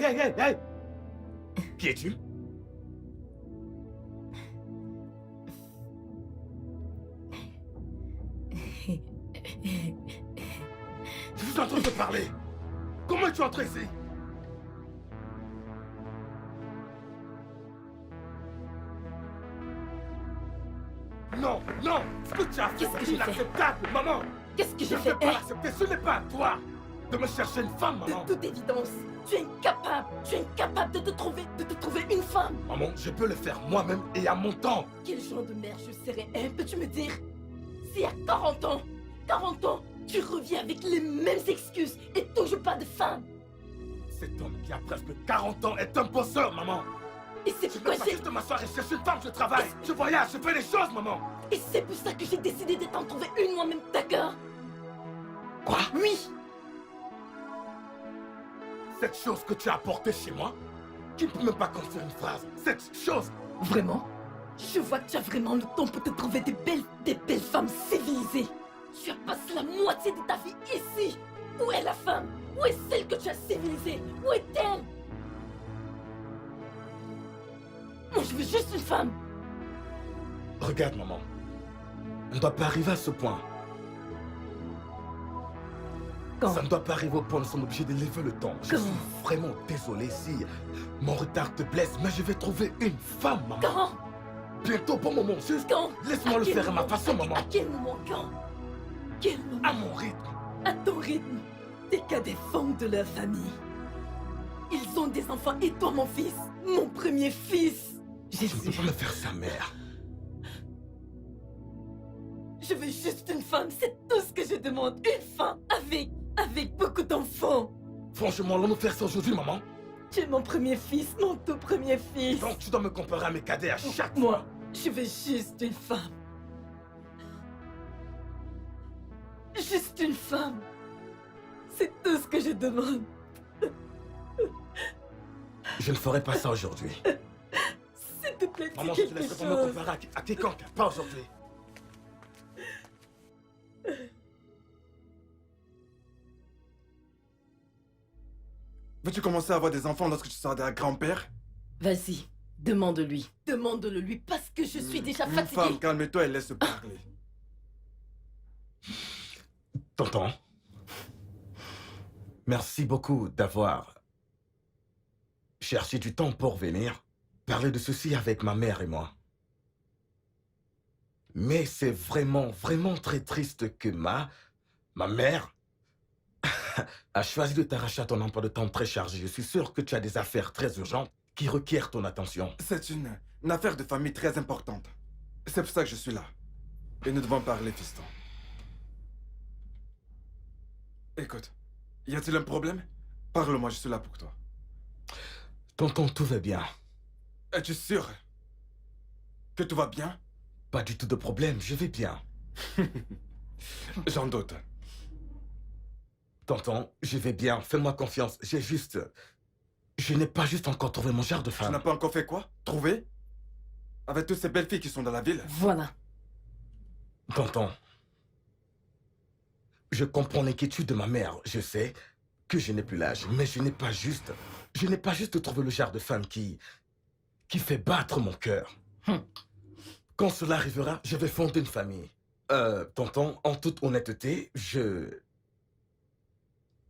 Hey! Qui es-tu? Je vous entends te parler. Comment es-tu entré ici? Non! Ce que tu as fait, c'est inacceptable, maman! Qu'est-ce que j'ai Je ne fait, peux pas l'accepter, ce n'est pas à toi de me chercher une femme, maman! De toute évidence, tu es incapable de te trouver une femme! Maman, je peux le faire moi-même et à mon temps! Quel genre de mère je serais, hein? Peux-tu me dire? Si à 40 ans, tu reviens avec les mêmes excuses et toujours pas de femme! Cet homme qui a presque 40 ans est un bosseur, maman! Et c'est Je ne pourquoi peux pas juste m'asseoir et chercher une femme, je travaille! Je voyage, je fais des choses, maman! Et c'est pour ça que j'ai décidé de t'en trouver une moi-même, d'accord? Quoi? Oui! Cette chose que tu as apportée chez moi, qui ne peut même pas construire une phrase, cette chose! Vraiment? Je vois que tu as vraiment le temps pour te trouver des belles femmes civilisées. Tu as passé la moitié de ta vie ici. Où est la femme? Où est celle que tu as civilisée? Où est-elle? Moi, je veux juste une femme. Regarde, maman. On ne doit pas arriver à ce point. Quand? Ça ne doit pas arriver au point où nous sommes obligés de lever le temps. Je Quand? suis vraiment désolé si mon retard te blesse, mais je vais trouver une femme, maman. Quand? Bientôt, bon moment, juste Quand? laisse-moi le faire à ma façon, maman. À quel moment? Quand? Quel moment? À mon rythme. À ton rythme. T'es qu'à des femmes de leur famille. Ils ont des enfants et toi, mon fils, mon premier fils. Je ne peux pas me faire ça, mère. Je veux juste une femme, c'est tout ce que je demande. Une femme avec beaucoup d'enfants. Franchement, allons-nous faire ça aujourd'hui, maman? Tu es mon premier fils, mon tout premier fils. Donc tu dois me comparer à mes cadets à chaque Moi, fois. je veux juste une femme. Juste une femme. C'est tout ce que je demande. Je ne ferai pas ça aujourd'hui. S'il te plaît, dis Maman, je te quelque laisserai pas me chose. comparer à quiconque, pas aujourd'hui. Veux-tu commencer à avoir des enfants lorsque tu seras un grand-père? Vas-y, demande-lui. Demande-le-lui parce que je suis déjà fatiguée. Femme, calme-toi et laisse parler. Tonton, merci beaucoup d'avoir cherché du temps pour venir parler de ceci avec ma mère et moi. Mais c'est vraiment très triste que ma mère a choisi de t'arracher à ton emploi de temps très chargé. Je suis sûr que tu as des affaires très urgentes qui requièrent ton attention. C'est une affaire de famille très importante. C'est pour ça que je suis là. Et nous devons parler, fiston. Écoute, y a-t-il un problème? Parle-moi, je suis là pour toi. Tonton, tout va bien. Es-tu sûr que tout va bien? Pas du tout de problème, je vais bien. J'en doute. Tonton, je vais bien, fais-moi confiance. Je n'ai pas juste encore trouvé mon genre de Tu femme. n'as pas encore fait quoi? Trouvé? Avec toutes ces belles filles qui sont dans la ville? Voilà. Tonton, je comprends l'inquiétude de ma mère. Je sais que je n'ai plus l'âge, mais je n'ai pas juste trouvé le genre de femme qui fait battre mon cœur. Quand cela arrivera, je vais fonder une famille. Tonton, en toute honnêteté, je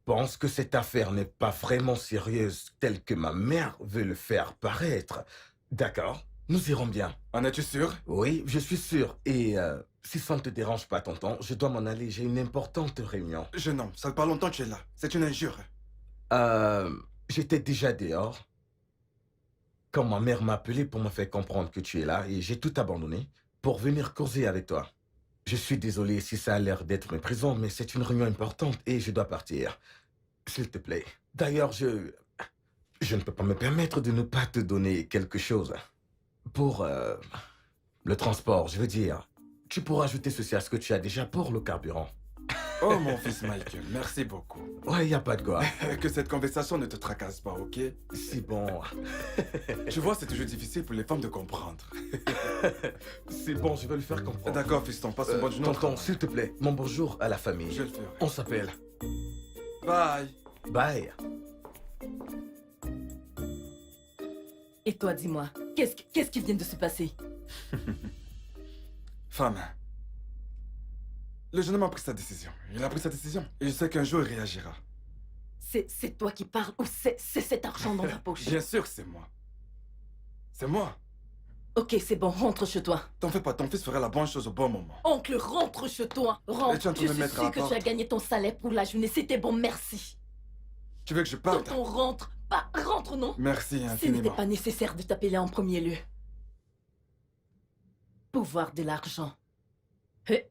pense que cette affaire n'est pas vraiment sérieuse telle que ma mère veut le faire paraître. D'accord, nous irons bien. En es-tu sûr? Oui, je suis sûr. Et si ça ne te dérange pas, tonton, je dois m'en aller. J'ai une importante réunion. Jeune homme, ça fait pas longtemps que tu es là. C'est une injure. J'étais déjà dehors quand ma mère m'a appelé pour me faire comprendre que tu es là et j'ai tout abandonné pour venir causer avec toi. Je suis désolé si ça a l'air d'être une prison, mais c'est une réunion importante et je dois partir. S'il te plaît. D'ailleurs, je ne peux pas me permettre de ne pas te donner quelque chose. Pour le transport, je veux dire, tu pourras ajouter ceci à ce que tu as déjà pour le carburant. Oh mon fils Michael, merci beaucoup. Ouais, y a pas de quoi. Que cette conversation ne te tracasse pas, ok? C'est bon. Tu vois, c'est toujours difficile pour les femmes de comprendre. C'est bon, je vais le faire comprendre. D'accord, fiston, passe une bonne journée. au Tonton, travail. s'il te plaît, mon bonjour à la famille. Je le ferai. On s'appelle. Bye. Bye. Et toi, dis-moi, qu'est-ce qui vient de se passer? Femme, le jeune homme a pris sa décision. Il a pris sa décision. Et je sais qu'un jour, il réagira. C'est toi qui parles ou c'est cet argent dans ta poche? Bien sûr que c'est moi. C'est moi. Ok, c'est bon, rentre chez toi. T'en fais pas, ton fils fera la bonne chose au bon moment. Oncle, rentre chez toi. Rentre. Et tu es en train Je de suis mettre à sûre que la tu as porte. gagné ton salaire pour la journée. C'était bon, merci. Tu veux que je parte? Tonton, rentre. Pas rentre, non? Merci Ce n'était infiniment. pas nécessaire de t'appeler en premier lieu. Pouvoir de l'argent. Hé.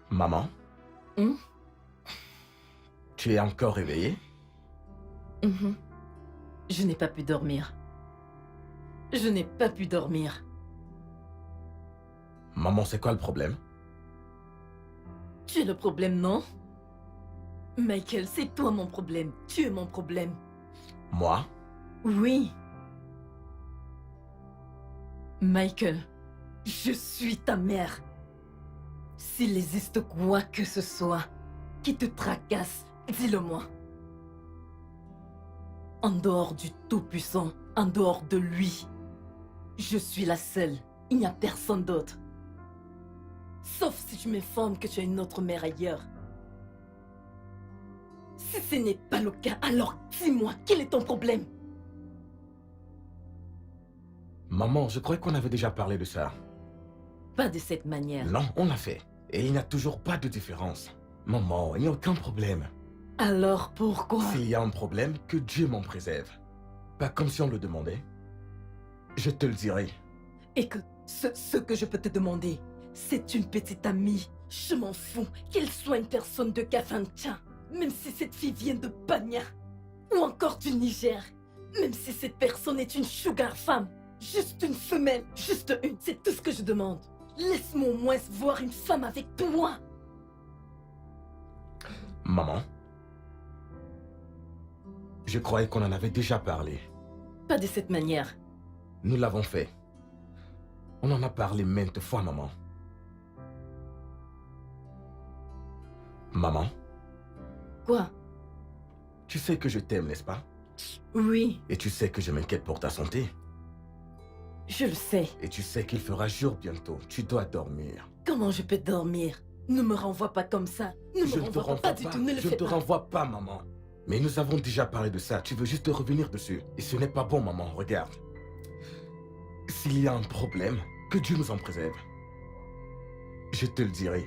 Maman, Hum? tu es encore réveillée? Mhm. Je n'ai pas pu dormir. Je n'ai pas pu dormir. Maman, c'est quoi le problème? Tu es le problème, non? Michael, c'est toi mon problème. Tu es mon problème. Moi? Oui. Michael, je suis ta mère. S'il existe quoi que ce soit qui te tracasse, dis-le-moi. En dehors du Tout-Puissant, en dehors de lui, je suis la seule. Il n'y a personne d'autre. Sauf si tu m'informes que tu as une autre mère ailleurs. Si ce n'est pas le cas, alors dis-moi, quel est ton problème? Maman, je croyais qu'on avait déjà parlé de ça. Pas de cette manière. Non, on l'a fait. Et il n'y a toujours pas de différence. Maman, il n'y a aucun problème. Alors pourquoi? S'il y a un problème, que Dieu m'en préserve. Pas comme si on me le demandait. Je te le dirai. Écoute, ce que je peux te demander, c'est une petite amie. Je m'en fous qu'elle soit une personne de Kafancha. Même si cette fille vient de Banya. Ou encore du Niger. Même si cette personne est une sugar femme. Juste une femelle. Juste une. C'est tout ce que je demande. Laisse-moi au moins voir une femme avec toi. Maman, je croyais qu'on en avait déjà parlé. Pas de cette manière. Nous l'avons fait. On en a parlé maintes fois, maman. Maman, Quoi? tu sais que je t'aime, n'est-ce pas? Oui, Et tu sais que je m'inquiète pour ta santé. je le sais. Et tu sais qu'il fera jour bientôt. Tu dois dormir. Comment je peux dormir? Ne me renvoie pas comme ça. Ne Je me ne te renvoie pas du tout. Ne le Je ne fais te pas. renvoie pas, maman. Mais nous avons déjà parlé de ça. Tu veux juste revenir dessus. Et ce n'est pas bon, maman. Regarde. S'il y a un problème, que Dieu nous en préserve. Je te le dirai.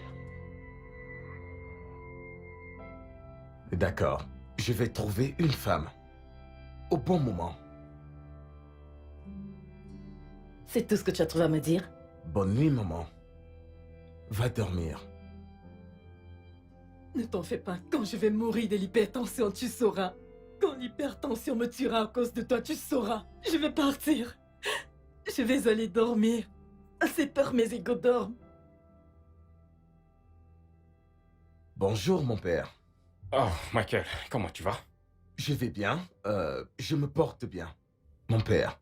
D'accord. Je vais trouver une femme. Au bon moment. C'est tout ce que tu as trouvé à me dire? Bonne nuit, maman. Va dormir. Ne t'en fais pas. Quand je vais mourir de l'hypertension, tu sauras. Quand l'hypertension me tuera à cause de toi, tu sauras. Je vais partir. Je vais aller dormir. C'est peur mes égaux dorment. Bonjour, mon père. Oh, Michael, comment tu vas? Je vais bien. Je me porte bien. Mon père.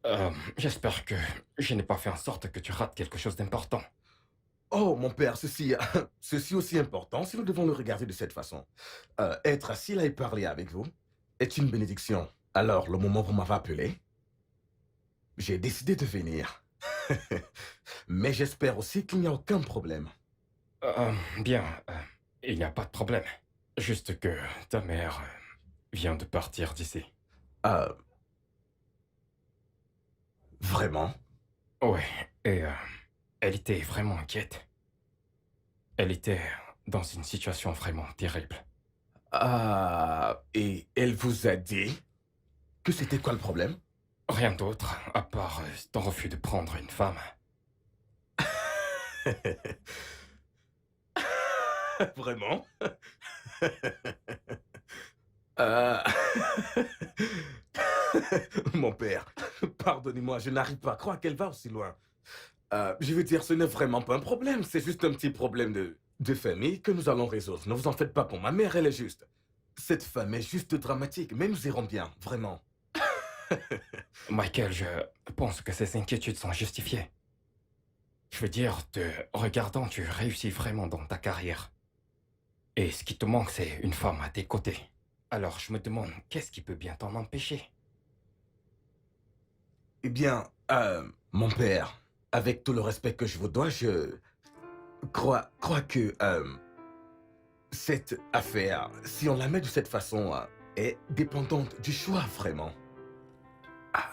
J'espère que je n'ai pas fait en sorte que tu rates quelque chose d'important. Oh, mon père, ceci aussi important si nous devons le regarder de cette façon. Être assis là et parler avec vous est une bénédiction. Alors, le moment où vous m'avez appelé, j'ai décidé de venir. Mais j'espère aussi qu'il n'y a aucun problème. Bien, il n'y a pas de problème. Juste que ta mère vient de partir d'ici. Ah, vraiment? Ouais, et elle était vraiment inquiète. Elle était dans une situation vraiment terrible. Ah, et elle vous a dit que c'était quoi le problème? Rien d'autre, à part ton refus de prendre une femme. Vraiment? Euh, Mon père, pardonnez-moi, je n'arrive pas à croire qu'elle va aussi loin. Je veux dire, ce n'est vraiment pas un problème, c'est juste un petit problème de famille que nous allons résoudre. Ne vous en faites pas pour ma mère, elle est juste. Cette femme est juste dramatique, mais nous irons bien, vraiment. Michael, je pense que ces inquiétudes sont justifiées. Je veux dire, te regardant, tu réussis vraiment dans ta carrière. Et ce qui te manque, c'est une femme à tes côtés. Alors je me demande, qu'est-ce qui peut bien t'en empêcher? Eh bien, mon père, avec tout le respect que je vous dois, je crois que cette affaire, si on la met de cette façon, est dépendante du choix, vraiment. Ah,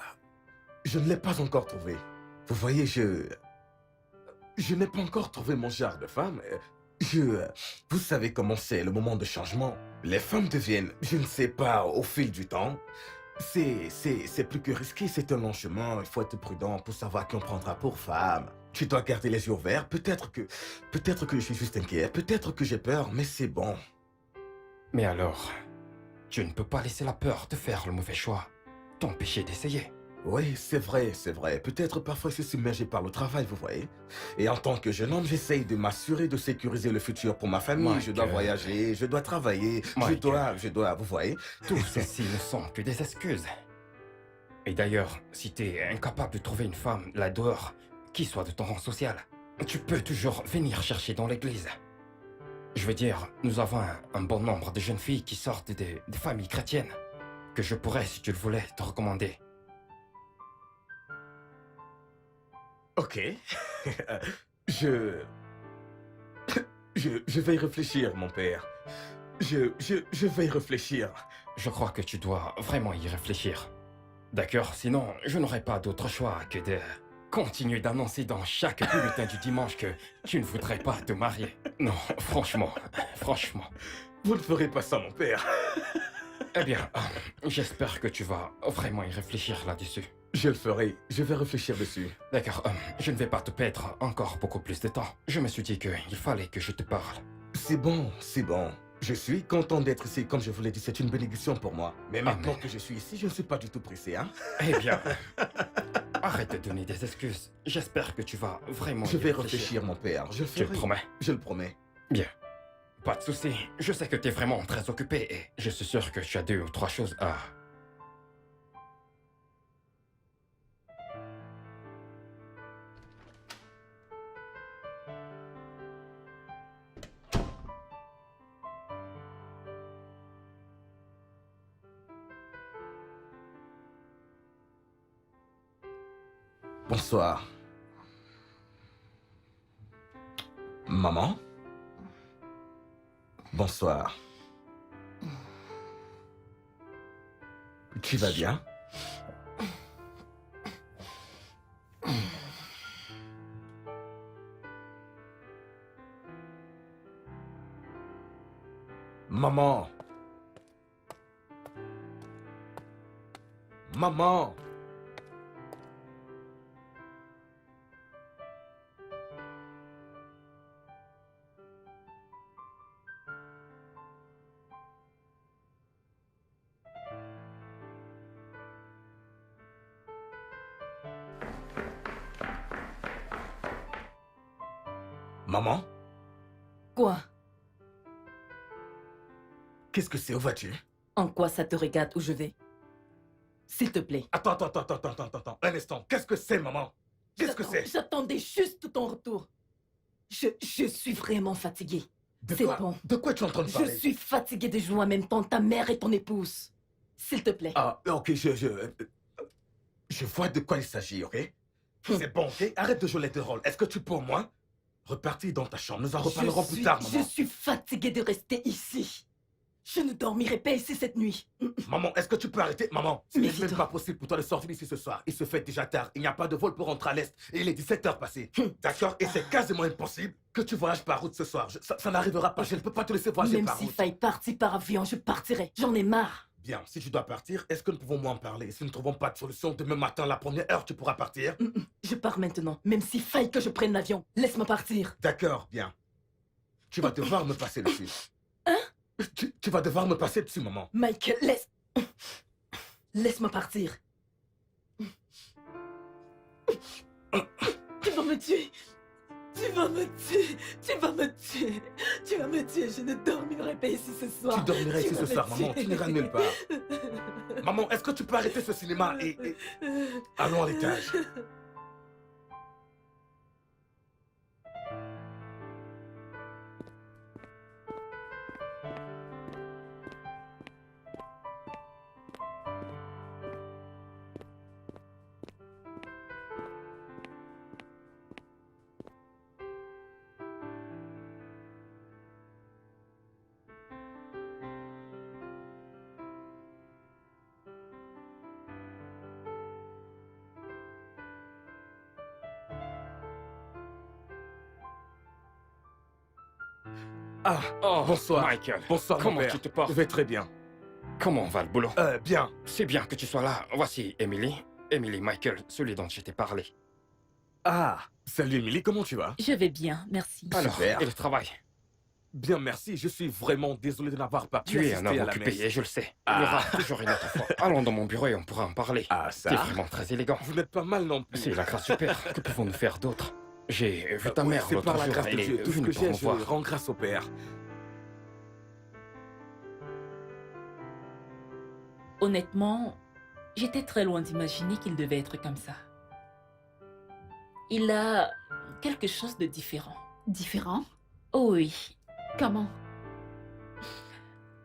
je ne l'ai pas encore trouvé. Vous voyez, je n'ai pas encore trouvé mon genre de femme. Vous savez comment c'est, le moment de changement. Les femmes deviennent, je ne sais pas, au fil du temps. C'est plus que risqué, c'est un long chemin. Il faut être prudent pour savoir qui on prendra pour femme. Tu dois garder les yeux ouverts. Peut-être que je suis juste inquiet. Peut-être que j'ai peur, mais c'est bon. Mais alors, tu ne peux pas laisser la peur de faire le mauvais choix t'empêcher d'essayer. Oui, c'est vrai, c'est vrai. Peut-être parfois je suis submergé par le travail, vous voyez. Et en tant que jeune homme, j'essaye de m'assurer de sécuriser le futur pour ma famille. Je dois voyager, je dois travailler, je dois, vous voyez. Tout ceci ne sont que des excuses. Et d'ailleurs, si t'es incapable de trouver une femme là dehors, qui soit de ton rang social, tu peux toujours venir chercher dans l'église. Je veux dire, nous avons un bon nombre de jeunes filles qui sortent des familles chrétiennes, que je pourrais, si tu le voulais, te recommander. Ok. je vais y réfléchir, mon père. Je vais y réfléchir. Je crois que tu dois vraiment y réfléchir. D'accord, sinon, je n'aurai pas d'autre choix que de continuer d'annoncer dans chaque bulletin du dimanche que tu ne voudrais pas te marier. Non, franchement. Vous ne ferez pas ça, mon père. Eh bien, j'espère que tu vas vraiment y réfléchir là-dessus. Je le ferai. Je vais réfléchir dessus. D'accord, je ne vais pas te perdre encore beaucoup plus de temps. Je me suis dit qu'il fallait que je te parle. C'est bon, c'est bon. Je suis content d'être ici. Comme je vous l'ai dit, c'est une bénédiction pour moi. Mais maintenant que je suis ici, je ne suis pas du tout pressé, hein. Eh bien, arrête de donner des excuses. J'espère que tu vas vraiment Je y vais réfléchir, mon père. Je le Tu ferai. le promets? Je le promets. Bien. Pas de souci. Je sais que tu es vraiment très occupé et je suis sûr que tu as 2 ou 3 choses à... Bonsoir. Maman? Bonsoir. Tu vas bien? Maman! Maman! Maman? Quoi? Qu'est-ce que c'est? Où vas-tu? En quoi ça te regarde où je vais? S'il te plaît. Attends. Un instant. Qu'est-ce que c'est, maman? Qu'est-ce que c'est? J'attendais juste ton retour. Je suis vraiment fatiguée. C'est bon. De quoi tu es en train de Je parler? suis fatiguée de jouer en même temps ta mère et ton épouse. S'il te plaît. Ah, ok, je vois de quoi il s'agit, ok? C'est bon, ok? Arrête de jouer les deux rôles. Est-ce que tu peux au moins repartir dans ta chambre? Nous en reparlerons plus tard, Je maman. suis fatiguée de rester ici. Je ne dormirai pas ici cette nuit. Maman, est-ce que tu peux arrêter? Maman, ce Mais n'est même dis-toi. pas possible pour toi de sortir d'ici ce soir. Il se fait déjà tard. Il n'y a pas de vol pour rentrer à l'Est. Et il est 17h passé. D'accord? Et c'est quasiment impossible que tu voyages par route ce soir. Ça n'arrivera pas. Je ne peux pas te laisser voyager Même par s'il route. faille partir par avion, je partirai. J'en ai marre. Bien, si tu dois partir, est-ce que nous pouvons moins en parler? Si nous ne trouvons pas de solution, demain matin, à la première heure, tu pourras partir? Je pars maintenant. Même s'il faille que je prenne l'avion, laisse-moi partir. D'accord, bien. Tu vas devoir me passer dessus. Hein? Tu vas devoir me passer dessus, maman. Michael, laisse-moi partir. Tu vas me tuer. Tu vas me tuer. Tu vas me tuer. Tu vas me tuer. Je ne dormirai pas ici ce soir. Tu dormiras ici vas ce me soir, maman. tuer. Tu n'iras nulle part. Maman, est-ce que tu peux arrêter ce cinéma et allons à l'étage? Ah, Oh, bonsoir. Michael. Bonsoir, mon Comment père. tu te portes? Je vais très bien. Comment va le boulot? Bien. C'est bien que tu sois là. Voici Emily. Emily Michael, celui dont je t'ai parlé. Ah, salut Emily, comment tu vas? Je vais bien, merci. Alors, Super. et le travail? Bien, merci. Je suis vraiment désolé de n'avoir pas pu Tu es assister un homme à la occupé messe. et je le sais. Il y aura toujours une autre fois. Allons dans mon bureau et on pourra en parler. Ah, T'es ça. vraiment très élégant. Vous n'êtes pas mal non plus. C'est la grâce du Père. Que pouvons-nous faire d'autre? J'ai vu ta Oui, mère c'est l'autre par la jour. grâce de Elle est Dieu. Tout ce venue que pour j'ai, me je voir. rends grâce au Père. Honnêtement, j'étais très loin d'imaginer qu'il devait être comme ça. Il a quelque chose de différent. Différent? Oh oui, Comment?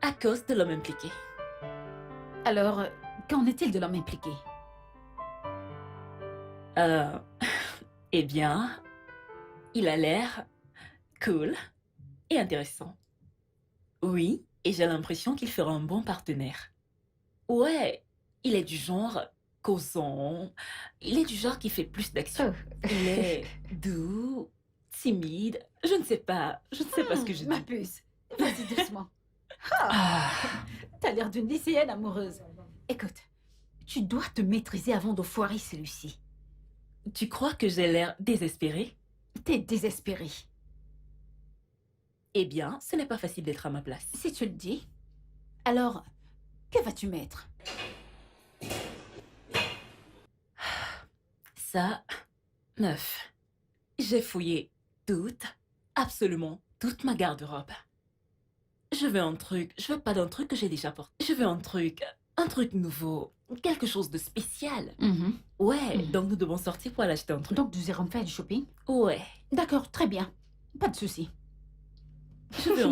à cause de l'homme impliqué. Alors, qu'en est-il de l'homme impliqué? Euh, eh bien, il a l'air cool et intéressant. Oui, et j'ai l'impression qu'il fera un bon partenaire. Ouais, il est du genre causant. Il est du genre qui fait plus d'action. Il est doux, timide. Je ne sais pas ce que je Ma dis. puce, vas-y doucement. Ah, T'as l'air d'une lycéenne amoureuse. Écoute, tu dois te maîtriser avant de foirer celui-ci. tu crois que j'ai l'air désespérée? T'es désespéré. Eh bien, ce n'est pas facile d'être à ma place. Si tu le dis. Alors, que vas-tu mettre? Ça, meuf, j'ai fouillé absolument toute ma garde-robe. Je veux un truc, je veux pas d'un truc que j'ai déjà porté. Je veux un truc nouveau, quelque chose de spécial. Ouais, Mhm. donc nous devons sortir pour aller acheter un truc. Donc, nous irons faire du shopping? Ouais, D'accord, très bien. Pas de souci. je veux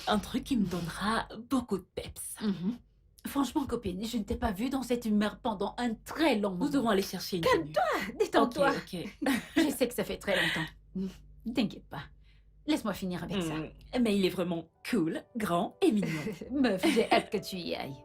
un truc qui me donnera beaucoup de peps. Franchement, copine, je ne t'ai pas vue dans cette humeur pendant un très long moment. Nous devons aller chercher une Calme-toi, tenue. détends-toi. Ok. Je sais que ça fait très longtemps. T'inquiète pas. Laisse-moi finir avec ça. Mais il est vraiment cool, grand et mignon. Meuf, j'ai hâte que tu y ailles.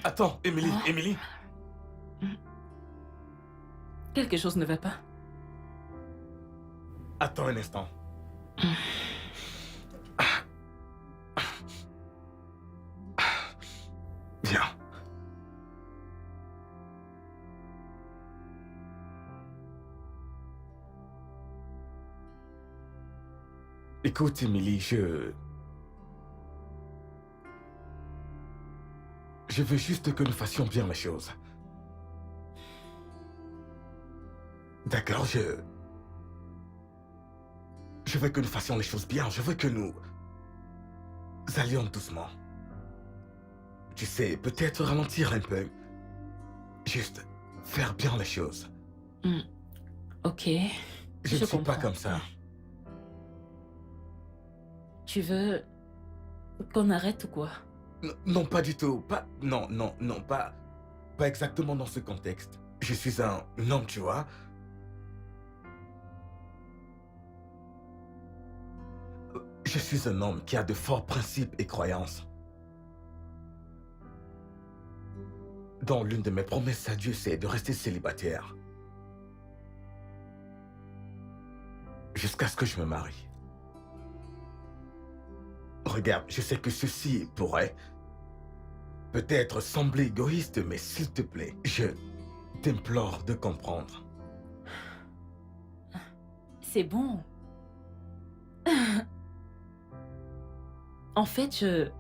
Attends, Émilie, Oh. Émilie. Quelque chose ne va pas. Attends un instant. Viens. Écoute, Émilie, je veux juste que nous fassions bien les choses. D'accord, je veux que nous fassions les choses bien. Je veux que nous allions doucement. Tu sais, peut-être ralentir un peu. Juste faire bien les choses. Ok. Je ne suis pas comprends. comme ça. Tu veux qu'on arrête ou quoi? Non, pas du tout. Pas. Non, non, non, pas. Pas exactement dans ce contexte. Je suis un homme, tu vois. Je suis un homme qui a de forts principes et croyances. Dont l'une de mes promesses à Dieu, c'est de rester célibataire. Jusqu'à ce que je me marie. Regarde, je sais que ceci pourrait peut-être sembler égoïste, mais s'il te plaît, je t'implore de comprendre. C'est bon. En fait, je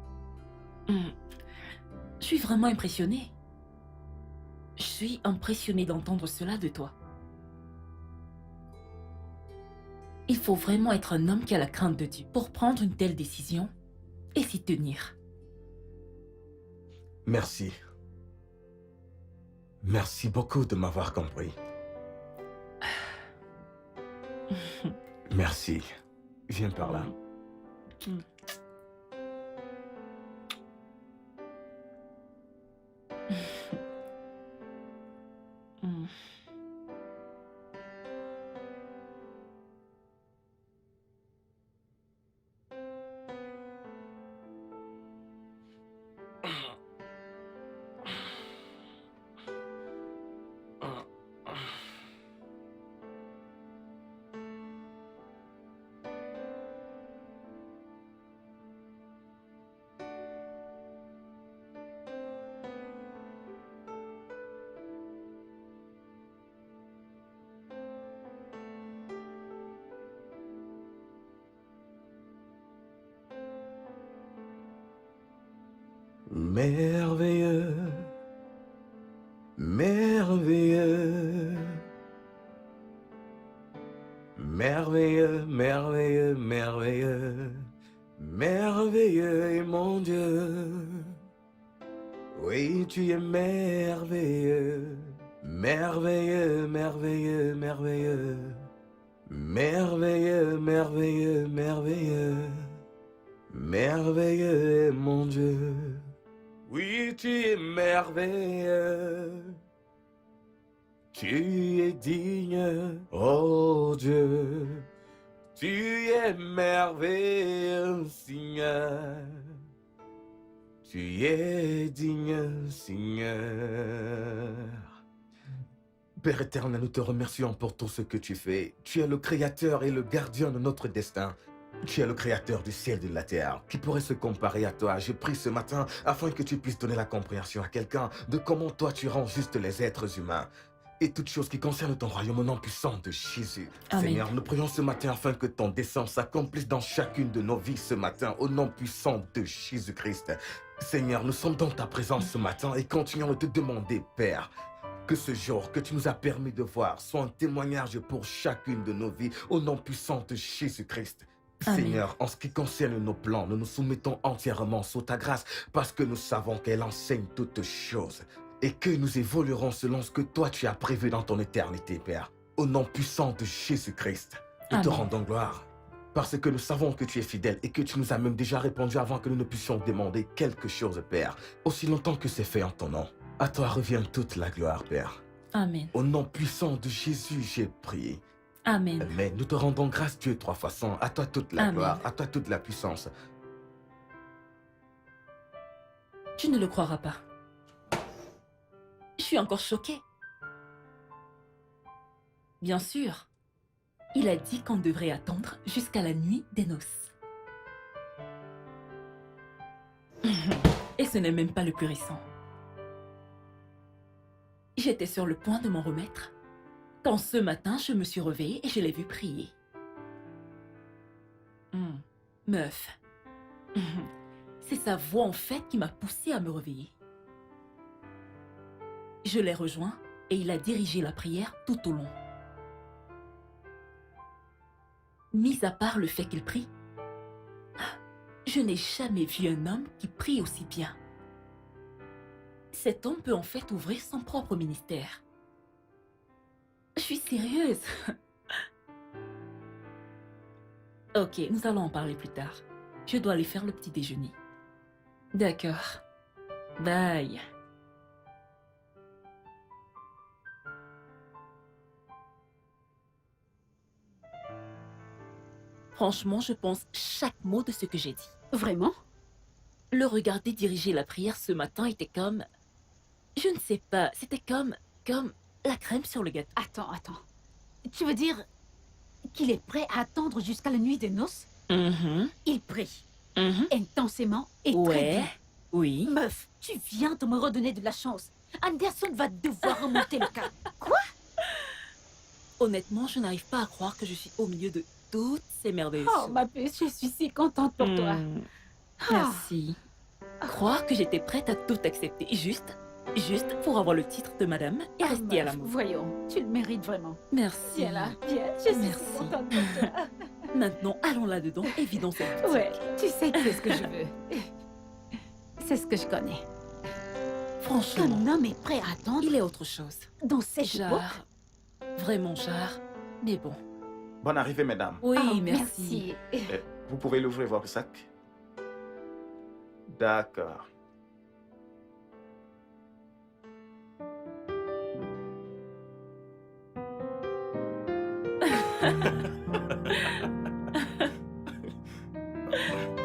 suis vraiment impressionnée. Je suis impressionnée d'entendre cela de toi. Il faut vraiment être un homme qui a la crainte de Dieu pour prendre une telle décision et s'y tenir. Merci. Merci beaucoup de m'avoir compris. Merci. Viens par là. Merveilleux, merveilleux, merveilleux, merveilleux, merveilleux, merveilleux est mon Dieu. Oui, tu es merveilleux, merveilleux, merveilleux, merveilleux, merveilleux, merveilleux, merveilleux, merveilleux est mon Dieu. Oui, tu es merveilleux. Tu es digne, oh Dieu. Tu es merveilleux, Seigneur. Tu es digne, Seigneur. Père éternel, nous te remercions pour tout ce que tu fais. Tu es le créateur et le gardien de notre destin. Tu es le créateur du ciel et de la terre. Qui pourrait se comparer à toi? Je prie ce matin afin que tu puisses donner la compréhension à quelqu'un de comment toi tu rends juste les êtres humains. Et toutes choses qui concernent ton royaume au nom puissant de Jésus. Amen. Seigneur, nous prions ce matin afin que ton dessein s'accomplisse dans chacune de nos vies ce matin au nom puissant de Jésus-Christ. Seigneur, nous sommes dans ta présence ce matin et continuons de te demander, Père, que ce jour que tu nous as permis de voir soit un témoignage pour chacune de nos vies au nom puissant de Jésus-Christ. Amen. Seigneur, en ce qui concerne nos plans, nous nous soumettons entièrement sous ta grâce parce que nous savons qu'elle enseigne toutes choses et que nous évoluerons selon ce que toi tu as prévu dans ton éternité, Père. Au nom puissant de Jésus-Christ, nous te Amen. rendons gloire parce que nous savons que tu es fidèle et que tu nous as même déjà répondu avant que nous ne puissions demander quelque chose, Père, aussi longtemps que c'est fait en ton nom. À toi revient toute la gloire, Père. Amen. Au nom puissant de Jésus, j'ai prié. Amen. Mais nous te rendons grâce, Dieu, 3 fois 100. À toi toute la Amen. gloire, à toi toute la puissance. Tu ne le croiras pas. suis encore choquée. Bien sûr, il a dit qu'on devrait attendre jusqu'à la nuit des noces. Et ce n'est même pas le plus récent. J'étais sur le point de m'en remettre quand ce matin je me suis réveillée et je l'ai vu prier. Meuf. C'est sa voix en fait qui m'a poussée à me réveiller. Je l'ai rejoint et il a dirigé la prière tout au long. Mis à part le fait qu'il prie, je n'ai jamais vu un homme qui prie aussi bien. Cet homme peut en fait ouvrir son propre ministère. Je suis sérieuse. Ok, nous allons en parler plus tard. Je dois aller faire le petit déjeuner. D'accord. Bye. Franchement, je pense chaque mot de ce que j'ai dit. Vraiment? Le regarder diriger la prière ce matin était comme... Je ne sais pas, c'était comme la crème sur le gâteau. Attends. Tu veux dire qu'il est prêt à attendre jusqu'à la nuit des noces? Il prie intensément et très bien. Oui. Meuf, tu viens de me redonner de la chance. Anderson va devoir remonter le cas. Quoi? Honnêtement, je n'arrive pas à croire que je suis au milieu de toutes ces merveilleuses Oh, choses. ma puce, je suis si contente pour toi. Merci. Croire que j'étais prête à tout accepter, juste pour avoir le titre de madame et rester à meuf, l'amour. voyons, tu le mérites vraiment. Merci. Viens là, viens, je suis Merci. si contente pour toi. Maintenant, allons là-dedans et vidons cette boutique. Ouais, tu sais que c'est ce que je veux. C'est ce que je connais. Franchement, Qu'un homme est prêt à attendre il est autre chose. dans cette époque. Genre, vraiment genre, mais bon. Bonne arrivée, mesdames. Oui, Oh, merci. Vous pouvez l'ouvrir votre sac? D'accord.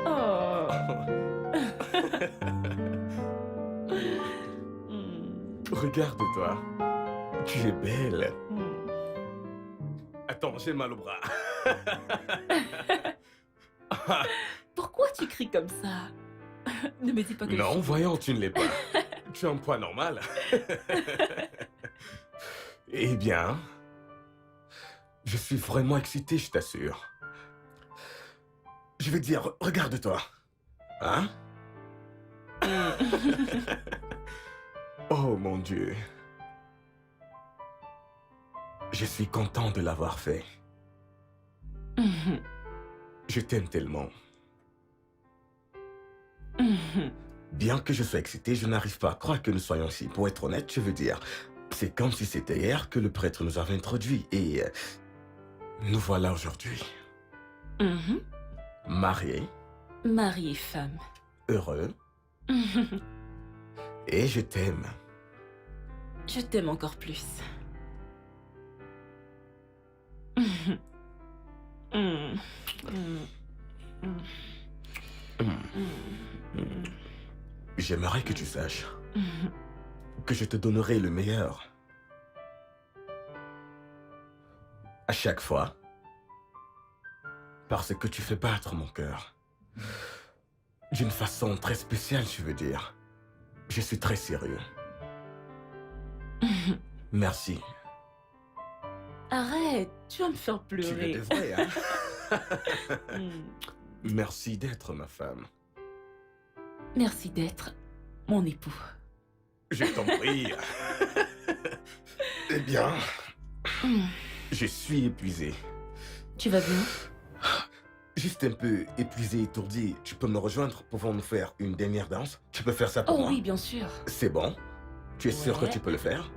Oh. Regarde-toi. Tu es belle. Attends, j'ai mal au bras. Pourquoi tu cries comme ça? Ne me dis pas que je Non, suis- voyons, tu ne l'es pas. Tu as un poids normal. Eh bien, je suis vraiment excité, je t'assure. Je veux dire, regarde-toi. Hein? Oh mon Dieu. Je suis content de l'avoir fait. Je t'aime tellement. Bien que je sois excité, je n'arrive pas à croire que nous soyons ici. Pour être honnête, je veux dire, c'est comme si c'était hier que le prêtre nous avait introduits et nous voilà aujourd'hui. Mariés, Mari et femme. heureux et je t'aime. Je t'aime encore plus. J'aimerais que tu saches que je te donnerai le meilleur. À chaque fois. Parce que tu fais battre mon cœur. D'une façon très spéciale, je veux dire. Je suis très sérieux. Merci. Arrête, tu vas me faire Tu le pleurer. devrais, hein? Merci d'être ma femme. Merci d'être mon époux. Je t'en prie. Eh bien, je suis épuisé. Tu vas bien? Juste un peu épuisé, étourdi. Tu peux me rejoindre? Pouvons-nous faire une dernière danse? Tu peux faire ça pour Oh moi? oui, bien sûr. C'est bon? Tu es sûr que Ouais. tu peux le faire?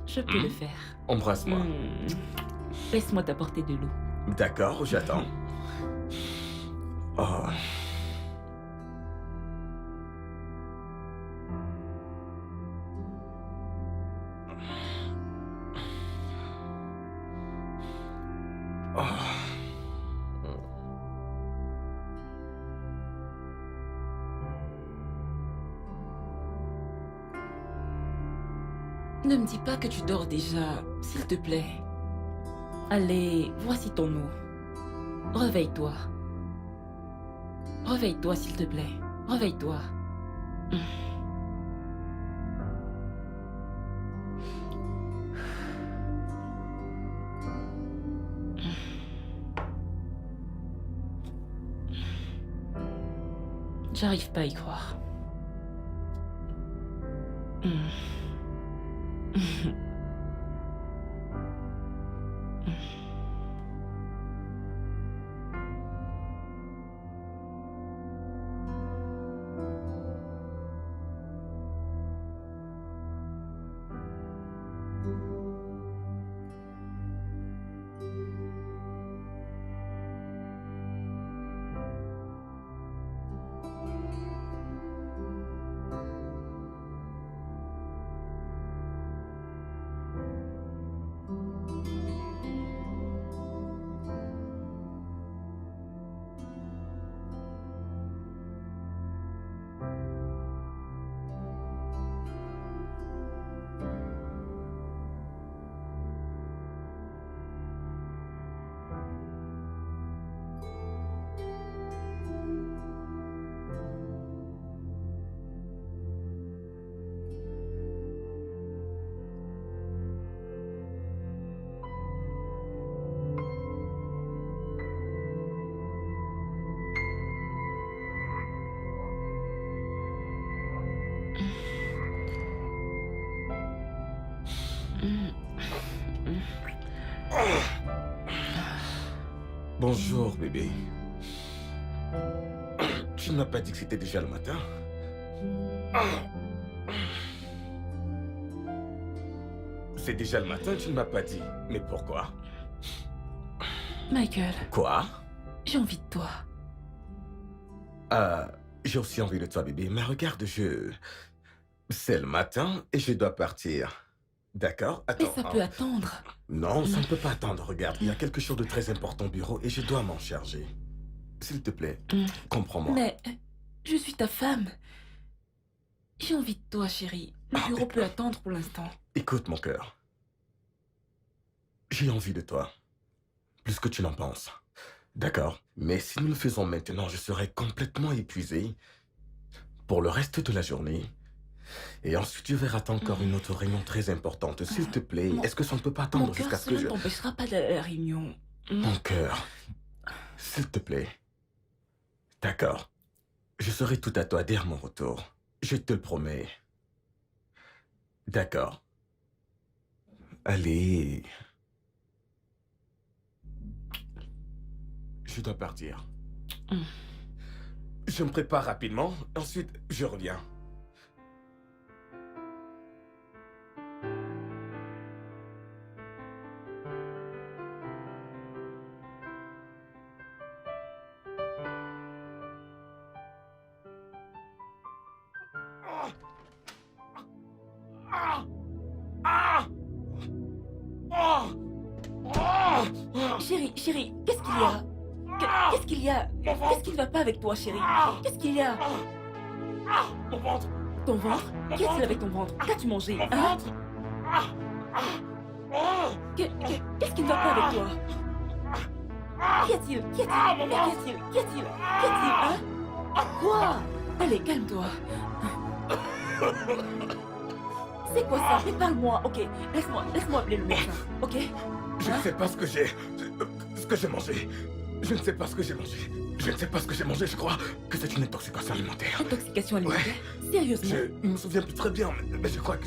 Je peux le faire. Embrasse-moi. Laisse-moi t'apporter de l'eau. D'accord, j'attends. Oh. Ne me dis pas que tu dors déjà, s'il te plaît. Allez, voici ton eau. Réveille-toi. Réveille-toi, s'il te plaît. Réveille-toi. J'arrive pas à y croire. Bonjour, bébé. Tu ne m'as pas dit que c'était déjà le matin? C'est déjà le matin, tu ne m'as pas dit. Mais pourquoi? Michael, Quoi? j'ai envie de toi. J'ai aussi envie de toi, bébé. Mais regarde, c'est le matin et je dois partir. D'accord? Mais Attends. ça peut attendre. Non, ça ne peut pas attendre. Regarde, il y a quelque chose de très important au bureau et je dois m'en charger. S'il te plaît, comprends-moi. Mais je suis ta femme. J'ai envie de toi, chérie. Le bureau peut attendre pour l'instant. Écoute, mon cœur. J'ai envie de toi. Plus que tu n'en penses. D'accord? Mais si nous le faisons maintenant, je serai complètement épuisé pour le reste de la journée. Et ensuite, je vais rater encore une autre réunion très importante. S'il te plaît, est-ce que ça ne peut pas Mon attendre cœur, jusqu'à ce cela que ne je... t'empêchera pas d'aller à la réunion. Mon cœur, s'il te plaît. D'accord. Je serai tout à toi dès mon retour. Je te le promets. D'accord. Allez. Je dois partir. Je me prépare rapidement, ensuite je reviens. Chérie, qu'est-ce qu'il y a? Qu'est-ce qu'il y a? Qu'est-ce qui ne va pas avec toi, chérie? Qu'est-ce qu'il y a? Mon ventre. Ton ventre? Qu'est-ce avec ton ventre? Qu'as-tu mangé? Mon Hein? ventre. Qu'est-ce qui ne va pas avec toi? Qu'y a-t-il? Qu'y a-t-il? Mais qu'y a-t-il? Qu'y a-t-il? Qu'y a-t-il? Hein? Quoi? Allez, calme-toi. C'est quoi ça? Mais parle-moi, ok? Laisse-moi appeler le médecin, ok? Je ne sais pas ce que j'ai mangé. Je ne sais pas ce que j'ai mangé. Je ne sais pas ce que j'ai mangé. Je crois que c'est une intoxication alimentaire. Intoxication alimentaire? Sérieusement? Je ne me souviens plus très bien, mais je crois que...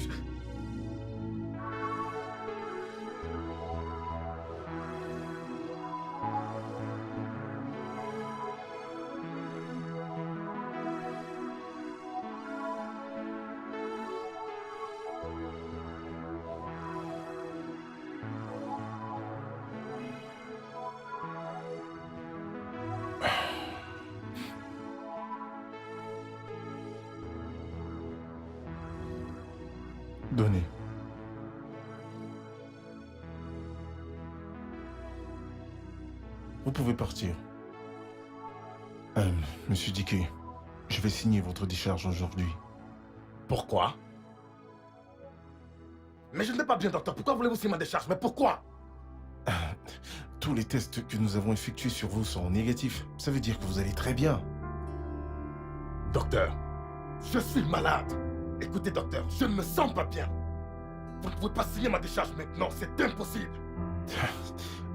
Donnez. Vous pouvez partir. Monsieur Dickey, je vais signer votre décharge aujourd'hui. Pourquoi? Mais je ne vais pas bien, docteur. Pourquoi voulez-vous signer ma décharge? Mais pourquoi? Tous les tests que nous avons effectués sur vous sont négatifs. Ça veut dire que vous allez très bien. Docteur, je suis malade. Écoutez, docteur, je ne me sens pas bien. Vous ne pouvez pas signer ma décharge maintenant, c'est impossible.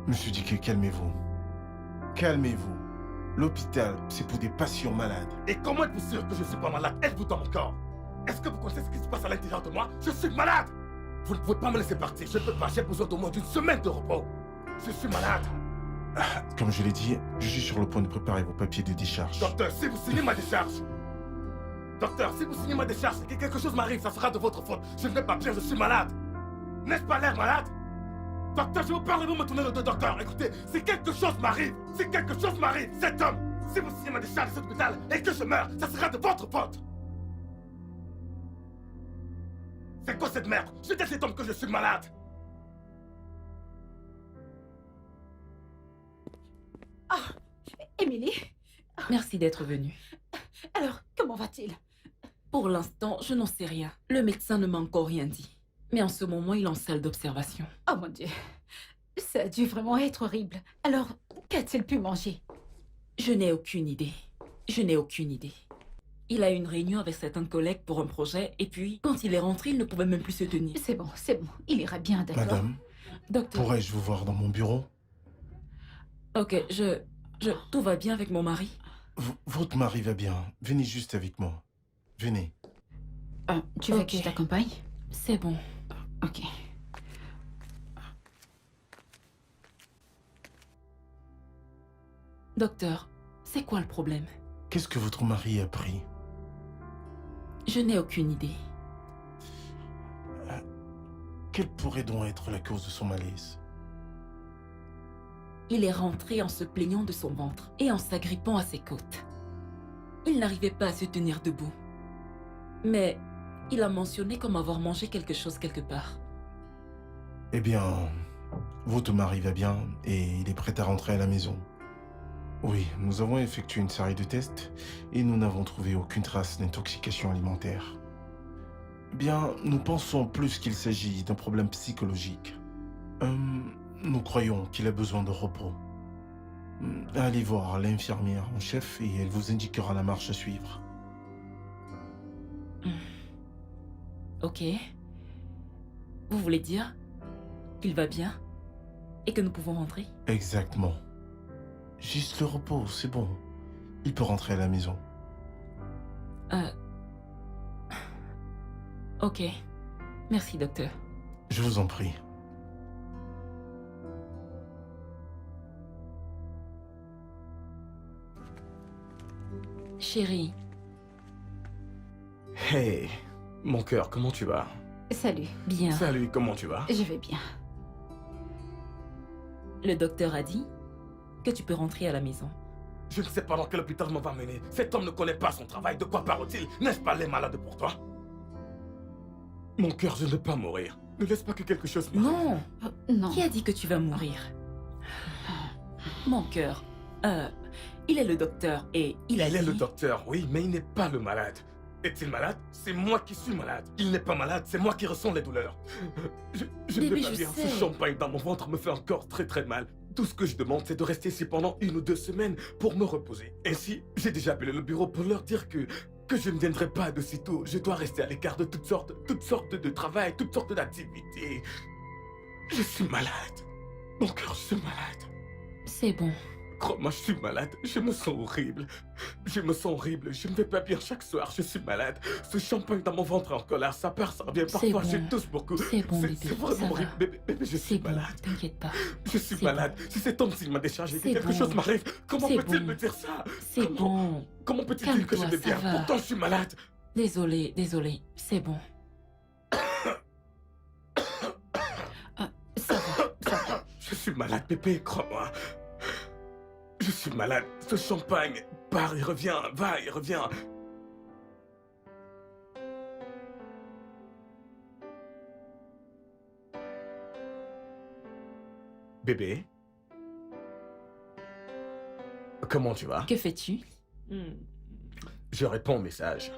Monsieur Dickey, calmez-vous. Calmez-vous. L'hôpital, c'est pour des patients malades. Et comment êtes-vous sûr que je ne suis pas malade? Êtes-vous dans mon corps? Est-ce que vous connaissez ce qui se passe à l'intérieur de moi? Je suis malade. Vous ne pouvez pas me laisser partir. Je ne peux pas. J'ai besoin d'au moins d'une semaine de repos. Je suis malade. Comme je l'ai dit, je suis sur le point de préparer vos papiers de décharge. Docteur, si vous signez ma décharge... Docteur, si vous signez ma décharge et que quelque chose m'arrive, ça sera de votre faute. Je ne vais pas bien, je suis malade. N'est-ce pas l'air malade? Docteur, je vous parle, vous me tournez le dos, docteur. Écoutez, si quelque chose m'arrive, cet homme, si vous signez ma décharge de cet hôpital et que je meurs, ça sera de votre faute. C'est quoi cette merde? Je dis à cet homme que je suis malade. Ah, Émilie, Merci d'être venue. alors, comment va-t-il? Pour l'instant, je n'en sais rien. Le médecin ne m'a encore rien dit. Mais en ce moment, il est en salle d'observation. Oh mon Dieu, ça a dû vraiment être horrible. Alors, qu'a-t-il pu manger? Je n'ai aucune idée. Je n'ai aucune idée. Il a eu une réunion avec certains collègues pour un projet, et puis, quand il est rentré, il ne pouvait même plus se tenir. C'est bon, il ira bien, d'accord? Madame, Docteur, pourrais-je vous voir dans mon bureau? ok, tout va bien avec mon mari? Votre mari va bien. Venez juste avec moi. Venez. Tu veux Ok. que je t'accompagne? C'est bon. Ok. Docteur, c'est quoi le problème? Qu'est-ce que votre mari a pris? Je n'ai aucune idée. Quelle pourrait donc être la cause de son malaise? Il est rentré en se plaignant de son ventre et en s'agrippant à ses côtes. Il n'arrivait pas à se tenir debout. Mais il a mentionné comme avoir mangé quelque chose quelque part. Eh bien, votre mari va bien et il est prêt à rentrer à la maison. Oui, nous avons effectué une série de tests et nous n'avons trouvé aucune trace d'intoxication alimentaire. Bien, nous pensons plus qu'il s'agit d'un problème psychologique. Nous croyons qu'il a besoin de repos. Allez voir l'infirmière en chef et elle vous indiquera la marche à suivre. Ok. Vous voulez dire qu'il va bien et que nous pouvons rentrer? Exactement. Juste le repos, c'est bon. Il peut rentrer à la maison. Ok. Merci, docteur. Je vous en prie. Chérie, Hey, mon cœur, comment tu vas? Salut, bien. Salut, comment tu vas? je vais bien. Le docteur a dit que tu peux rentrer à la maison. Je ne sais pas dans quel hôpital m'en va mener. Cet homme ne connaît pas son travail. De quoi parle-t-il? N'est-ce pas les malades pour toi? Mon cœur, je ne veux pas mourir. Ne laisse pas que quelque chose m'arrive. Non! Non. Qui a dit que tu vas mourir? Mon cœur, il est le docteur et il a Il est dit... le docteur, oui, mais il n'est pas le malade. Est-il malade? C'est moi qui suis malade. Il n'est pas malade, c'est moi qui ressens les douleurs. Je ne Bébé, vais pas je bien. sais. Ce champagne dans mon ventre me fait encore très très mal. Tout ce que je demande, c'est de rester ici pendant 1 ou 2 semaines pour me reposer. Ainsi, j'ai déjà appelé le bureau pour leur dire que je ne viendrai pas de sitôt. Je dois rester à l'écart de toutes sortes de travail, toutes sortes d'activités. Je suis malade. Mon cœur, je suis malade. C'est bon. Crois-moi, je suis malade. Je me sens horrible. Je me sens horrible. Je ne vais pas bien chaque soir. Je suis malade. Ce champagne dans mon ventre est en colère. Ça part, ça revient. Parfois, bon. je tousse beaucoup. C'est bon, bébé, C'est vraiment ça horrible. va. Bébé, je C'est suis bon, malade. t'inquiète pas. Je suis C'est malade. bon. Si cet homme s'il m'a déchargé, que C'est quelque bon. chose m'arrive, comment C'est peut-il bon. me dire ça? C'est bon. Comment peut-il dire que je Calme-toi, vais bien? ça va. Pourtant, je suis malade. Désolé. C'est bon. Ça va. Je suis malade, bébé, crois-moi. Je suis malade. Ce champagne part et revient, va et revient. Bébé? Comment tu vas? Que fais-tu? Je réponds au message.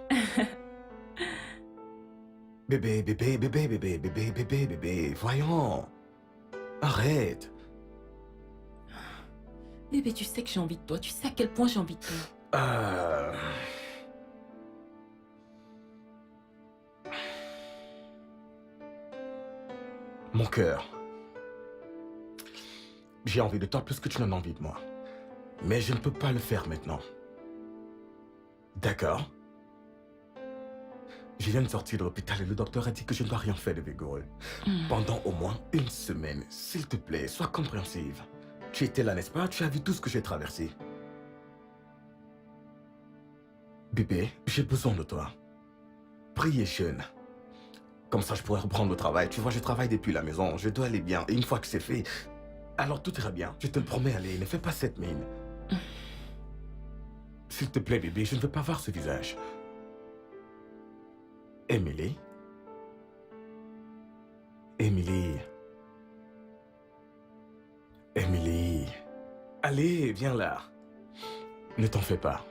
Bébé, bébé, bébé, bébé, bébé, bébé, bébé, voyons. Arrête. Bébé, tu sais que j'ai envie de toi. Tu sais à quel point j'ai envie de toi. Mon cœur. J'ai envie de toi plus que tu n'en as envie de moi. Mais je ne peux pas le faire maintenant. D'accord? Je viens de sortir de l'hôpital et le docteur a dit que je ne dois rien faire de vigoureux. Pendant au moins 1 semaine, s'il te plaît, sois compréhensive. Tu étais là, n'est-ce pas? Tu as vu tout ce que j'ai traversé. Bébé, j'ai besoin de toi. Prie et jeûne. Comme ça, je pourrais reprendre le travail. Tu vois, je travaille depuis la maison. Je dois aller bien. Et une fois que c'est fait, alors tout ira bien. Je te le promets, allez, ne fais pas cette mine. S'il te plaît, bébé, je ne veux pas voir ce visage. Emily? Emily? Emily? Allez, viens là. Ne t'en fais pas.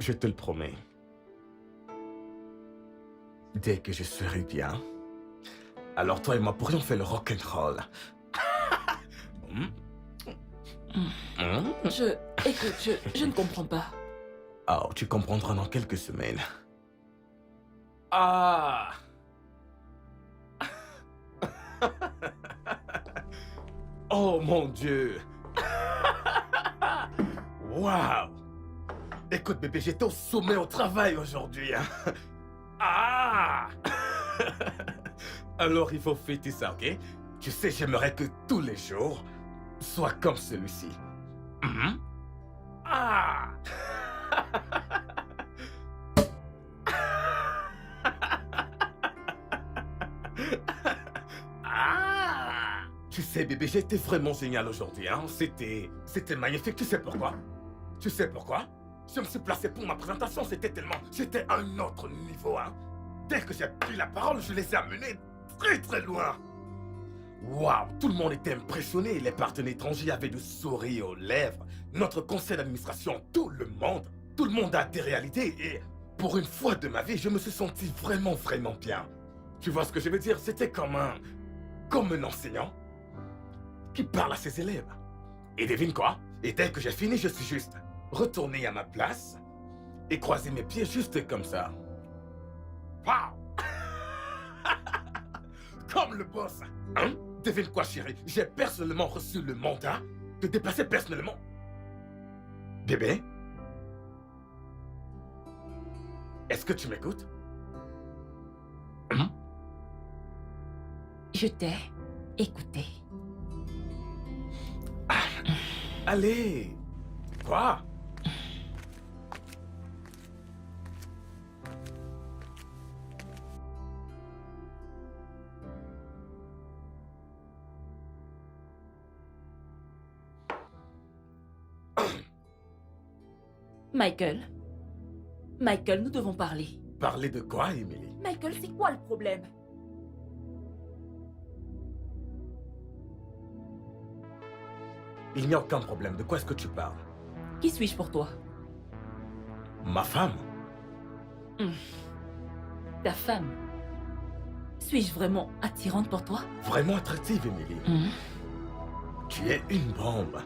Je te le promets. Dès que je serai bien, alors toi et moi pourrions faire le rock'n'roll. Écoute, je ne comprends pas. Oh, tu comprendras dans quelques semaines. Ah! Oh mon Dieu! Waouh! Écoute bébé, j'étais au sommet au travail aujourd'hui. Hein? Ah! Alors il faut fêter ça, ok? Tu sais, j'aimerais que tous les jours soient comme celui-ci. Ah! Ah! Tu sais bébé, j'étais vraiment génial aujourd'hui, hein? C'était magnifique, tu sais pourquoi? Tu sais pourquoi? Je me suis placé pour ma présentation, c'était un autre niveau, hein? Dès que j'ai pris la parole, je les ai amenés très très loin. Waouh, tout le monde était impressionné, les partenaires étrangers avaient des sourires aux lèvres, notre conseil d'administration, tout le monde a des réalités et pour une fois de ma vie, je me suis senti vraiment vraiment bien. Tu vois ce que je veux dire? C'était comme un enseignant qui parle à ses élèves. Et devine quoi? Et dès que j'ai fini, je suis juste retourné à ma place et croisé mes pieds juste comme ça. Waouh! Comme le boss, hein? Devine quoi, chérie? J'ai personnellement reçu le mandat de déplacer personnellement. Bébé? Est-ce que tu m'écoutes? Je t'ai écouté. Allez! Quoi? Michael, nous devons parler. Parler de quoi, Emily? Michael, c'est quoi le problème? Il n'y a aucun problème. De quoi est-ce que tu parles? Qui suis-je pour toi? Ma femme? Ta femme? Suis-je vraiment attirante pour toi? Vraiment attractive, Emily. Tu es une bombe.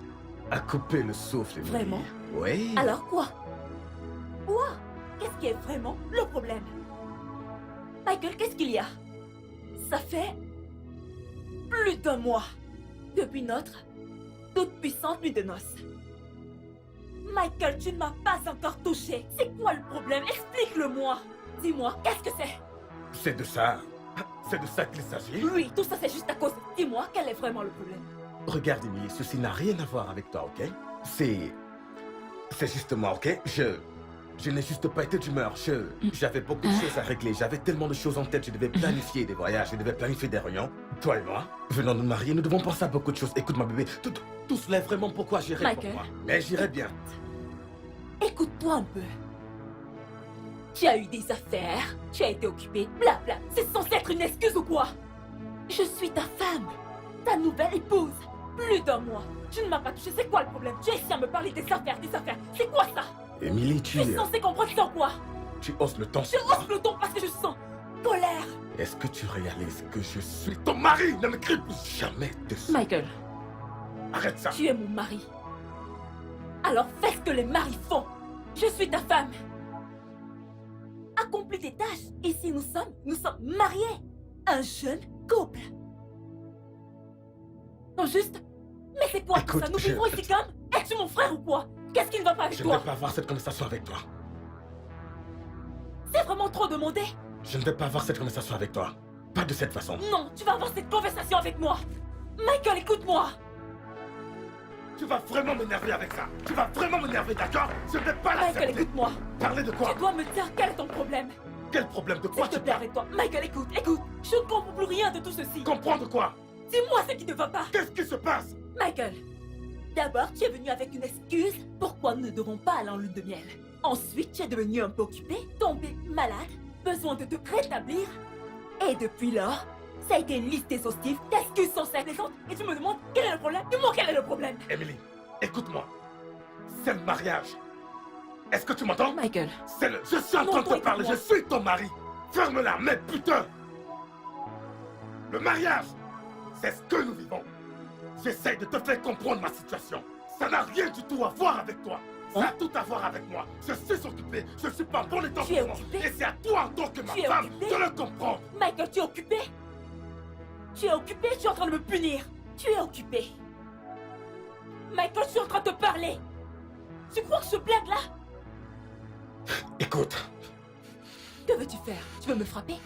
À couper le souffle, Emily. Vraiment? Oui. Alors quoi? Quoi? Qu'est-ce qui est vraiment le problème? Michael, qu'est-ce qu'il y a? Ça fait plus d'1 mois depuis notre toute puissante nuit de noces. Michael, tu ne m'as pas encore touché. C'est quoi le problème? Explique-le-moi. Dis-moi, qu'est-ce que c'est? C'est de ça qu'il s'agit? Oui, tout ça c'est juste à cause. Dis-moi, quel est vraiment le problème? Regarde, Emily, ceci n'a rien à voir avec toi, ok? C'est justement, ok? Je n'ai juste pas été d'humeur. J'avais beaucoup de choses à régler. J'avais tellement de choses en tête. Je devais planifier des voyages. Je devais planifier des réunions. Toi et moi, venons de nous marier, nous devons penser à beaucoup de choses. Écoute, ma bébé, tout cela est vraiment pourquoi j'irai pour Michael. moi. Mais j'irai bien. Écoute-toi un peu. Tu as eu des affaires, tu as été occupé, blabla. C'est censé être une excuse ou quoi? Je suis ta femme, ta nouvelle épouse. Plus d'1 mois. Tu ne m'as pas touché, c'est quoi le problème? Tu as essayé à me parler des affaires. C'est quoi ça? Emily, Tu es censé comprendre sur quoi? Tu hausses le ton. Je hausse le ton parce que je sens colère. Est-ce que tu réalises que je suis ton mari? Ne me crie plus jamais dessus. Michael, Arrête ça. Tu es mon mari. Alors fais ce que les maris font. Je suis ta femme. Accomplis tes tâches. Ici, nous sommes mariés. Un jeune couple. Non, juste. Mais c'est quoi tout Écoute, ça? Nous je- vivons ici comme? Es-tu mon frère ou quoi? Qu'est-ce qui ne va pas avec Je ne toi? vais pas avoir cette conversation avec toi. C'est vraiment trop demandé. Je ne vais pas avoir cette conversation avec toi. Pas de cette façon. Non, tu vas avoir cette conversation avec moi. Michael, écoute-moi. Tu vas vraiment m'énerver avec ça. Tu vas vraiment m'énerver, d'accord? Je ne vais pas Michael, l'accepter. écoute-moi. Parler de quoi? Tu dois me dire quel est ton problème. Quel problème? De S'il quoi te tu plaît, parles? arrête-toi. Michael, écoute. Je ne comprends plus rien de tout ceci. Comprendre quoi? Dis-moi ce qui ne va pas. Qu'est-ce qui se passe? Michael, d'abord, tu es venu avec une excuse pourquoi nous ne devons pas aller en lune de miel. Ensuite, tu es devenu un peu occupé, tombé malade, besoin de te rétablir. Et depuis lors, ça a été une liste exhaustive d'excuses sans cesse plaisantes. Et tu me demandes quel est le problème? Dis-moi quel est le problème. Emily, écoute-moi. C'est le mariage. Est-ce que tu m'entends? Michael, C'est le... Je suis en Non, train de toi, te parler. Je écoute-moi. suis ton mari. Ferme-la, mais putain! Le mariage, c'est ce que nous vivons. J'essaye de te faire comprendre ma situation. Ça n'a rien du tout à voir avec toi. Ça a tout à voir avec moi. Je suis occupé. Je suis pas en bon état Tu es pour moi. occupé? Et c'est à toi, en tant que ma Tu es femme, occupé? de le comprendre. Michael, tu es occupé? Tu es occupé? Tu es en train de me punir. Tu es occupé. Michael, je suis en train de te parler. Tu crois que je blague là? Écoute, Que veux-tu faire? Tu veux me frapper?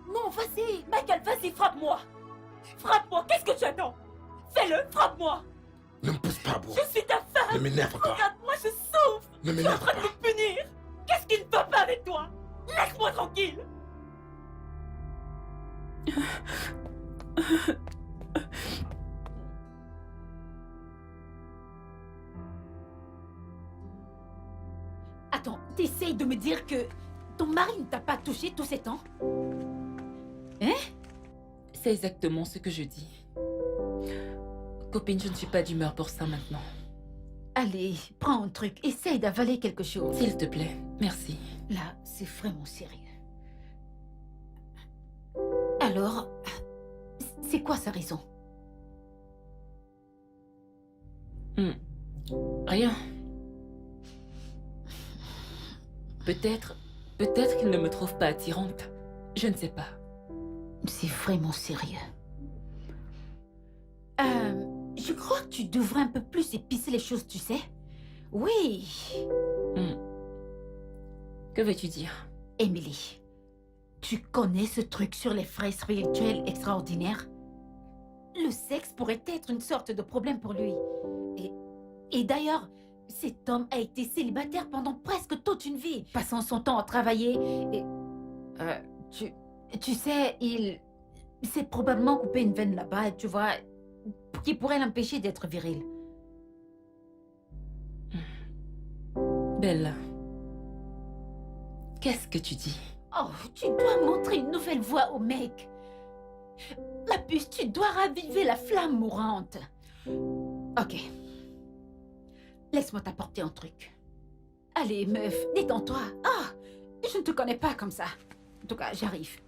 Non, vas-y. Michael, vas-y, frappe-moi. Frappe-moi, qu'est-ce que tu attends? Fais-le, frappe-moi. ne me pousse pas à bout. Je suis ta femme. Ne m'énerve pas. Regarde-moi, je souffre. Ne Tu es en m'énerve train de pas. me punir. Qu'est-ce qui ne va pas avec toi? Laisse-moi tranquille. Attends, t'essayes de me dire que ton mari ne t'a pas touché tous ces temps? c'est exactement ce que je dis. Copine, je ne suis pas d'humeur pour ça maintenant. Allez, prends un truc, essaye d'avaler quelque chose. S'il te plaît, merci. Là, c'est vraiment sérieux. Alors, c'est quoi sa raison? Rien. Peut-être qu'il ne me trouve pas attirante. Je ne sais pas. C'est vraiment sérieux. Je crois que tu devrais un peu plus épicer les choses, tu sais? Oui, Que veux-tu dire? Emily. Tu connais ce truc sur les frères spirituels extraordinaires? Le sexe pourrait être une sorte de problème pour lui. Et d'ailleurs, cet homme a été célibataire pendant presque toute une vie, passant son temps à travailler et... tu sais, il s'est probablement coupé une veine là-bas, tu vois, qui pourrait l'empêcher d'être viril. Bella. Qu'est-ce que tu dis? Oh, tu dois montrer une nouvelle voie au mec. Ma puce, tu dois raviver la flamme mourante. Ok. Laisse-moi t'apporter un truc. Allez, meuf, détends-toi. Ah, je ne te connais pas comme ça. En tout cas, j'arrive.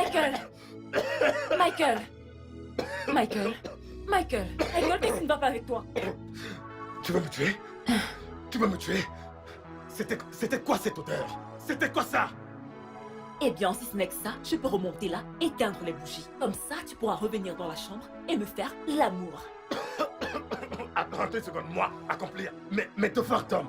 Michael! Michael! Michael! Michael! Michael, qu'est-ce qui ne va pas avec toi? Tu veux me tuer? Tu veux me tuer? C'était quoi cette odeur? C'était quoi ça? Eh bien, si ce n'est que ça, je peux remonter là, éteindre les bougies. Comme ça, tu pourras revenir dans la chambre et me faire l'amour. Attends 2 secondes, moi, accomplir mes devoirs d'homme.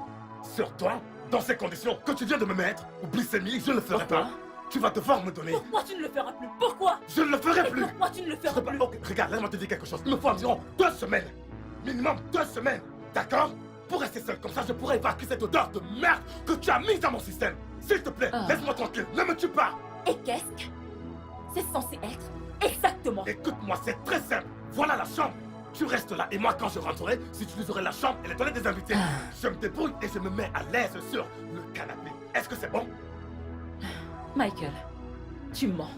Sur toi, dans ces conditions que tu viens de me mettre, oublie ces nuits, je ne le ferai Pourquoi? pas. Tu vas devoir me donner. Pourquoi tu ne le feras plus? Pourquoi? Je ne le ferai Et plus. pourquoi tu ne le Je feras peux pas- plus? Ok, regarde, laisse-moi te dire quelque chose. Il me faut environ 2 semaines. Minimum 2 semaines. D'accord? Pour rester seul comme ça, je pourrais évacuer cette odeur de merde que tu as mise dans mon système. S'il te plaît, Ah. laisse-moi tranquille. Ne me tue pas. Et qu'est-ce que c'est censé être? Exactement. Écoute-moi, c'est très simple. Voilà la chambre. Tu restes là et moi, quand je rentrerai, j'utiliserai la chambre et les toilettes des invités. Je me débrouille et je me mets à l'aise sur le canapé. Est-ce que c'est bon? Michael, tu mens.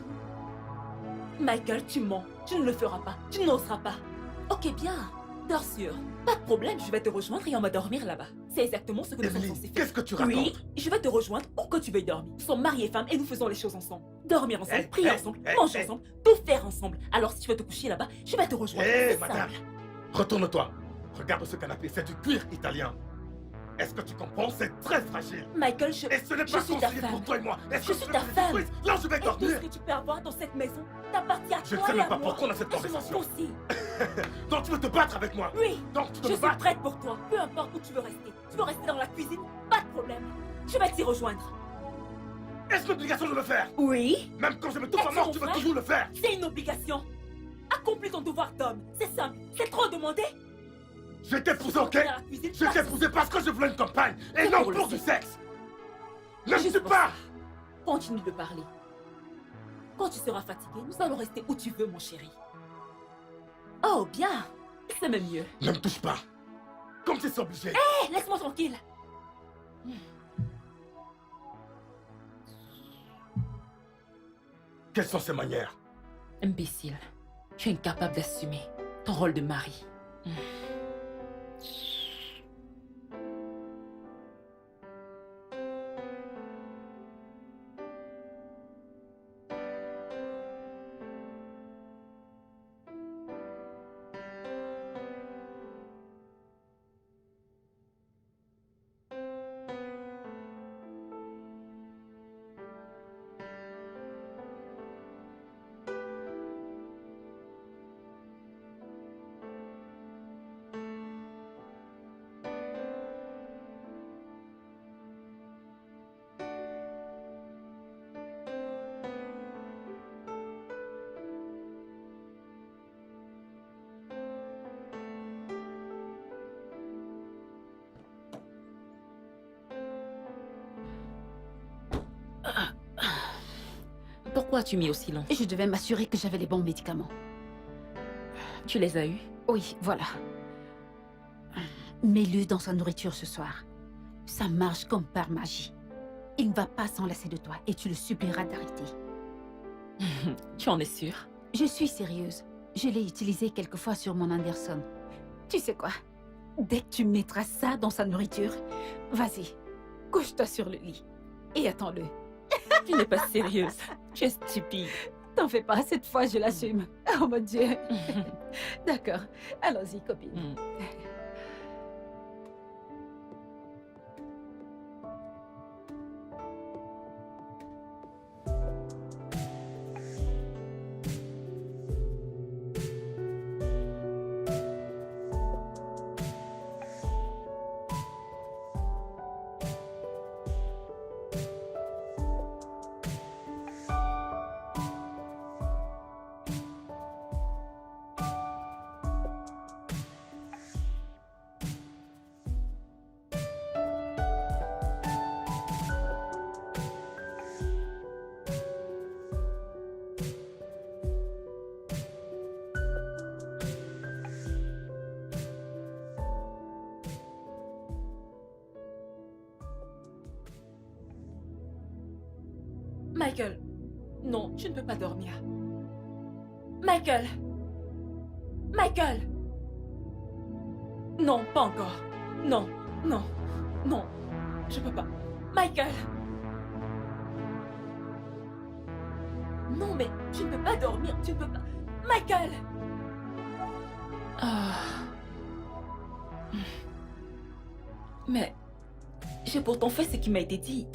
Michael, tu mens. Tu ne le feras pas. Tu n'oseras pas. Ok, bien. Dors sûr. Pas de problème, je vais te rejoindre et on va dormir là-bas. C'est exactement ce que nous sommes Emily, censés faire. qu'est-ce que tu racontes? Oui, je vais te rejoindre pour que tu veuilles dormir. Nous sommes mariés et femmes et nous faisons les choses ensemble. Dormir ensemble, Hey, prier hey, ensemble, hey, manger hey. ensemble, tout faire ensemble. Alors si tu veux te coucher là-bas, je vais te rejoindre. Hé, C'est madame, simple. retourne-toi. Regarde ce canapé, c'est du cuir italien. Est-ce que tu comprends? C'est très fragile. Michael, Et ce n'est je pas suis ta conseillé pour femme. toi et moi. Est-ce Je que suis tu ta veux que je femme. détruise là où je vais Et tout dormir? ce que tu peux avoir dans cette maison t'appartient à Je ne toi sais et même à pas moi. pourquoi on a cette Et je m'en conversation. fous aussi. Donc tu veux te battre avec moi? Oui, Donc tu je veux me suis battre? prête pour toi. Peu importe où tu veux rester. Tu veux rester dans la cuisine? Pas de problème. Je vais t'y rejoindre. Est-ce une obligation de le faire? Oui, Même quand je me trouve Est-ce à mort, mon tu veux frère? toujours le faire? c'est une obligation. Accomplis ton devoir d'homme. C'est simple. C'est trop demandé. Je t'ai épousé, ok? Dans la cuisine, Je t'ai épousé parce que je voulais une compagne et C'est non pour le pour du sexe. sexe. Ne me Juste tue pour pas! ça. Continue de parler. Quand tu seras fatigué, nous allons rester où tu veux, mon chéri. Oh, bien. C'est même mieux. Ne me touche pas. Comme si c'est obligé. Hé, laisse-moi tranquille. Quelles sont ces manières? Imbécile. Tu es incapable d'assumer ton rôle de mari. Pourquoi as-tu mis au silence? Je devais m'assurer que j'avais les bons médicaments. Tu les as eus? Oui, voilà. Mets-le dans sa nourriture ce soir. Ça marche comme par magie. Il ne va pas s'en lasser de toi et tu le supplieras d'arrêter. Tu en es sûre? Je suis sérieuse. Je l'ai utilisé quelquefois sur mon Anderson. Tu sais quoi? Dès que tu mettras ça dans sa nourriture, vas-y, couche-toi sur le lit et attends-le. Tu n'es pas sérieuse. Tu es stupide. T'en fais pas, cette fois je l'assume. Oh mon Dieu. D'accord, allons-y copine. Mm. Michael, non, tu ne peux pas dormir. Michael! Michael! Non, pas encore. Non, non, non, je peux pas. Michael! Non, mais tu ne peux pas dormir, tu ne peux pas... Michael! Ah. Mais j'ai pourtant fait ce qui m'a été dit.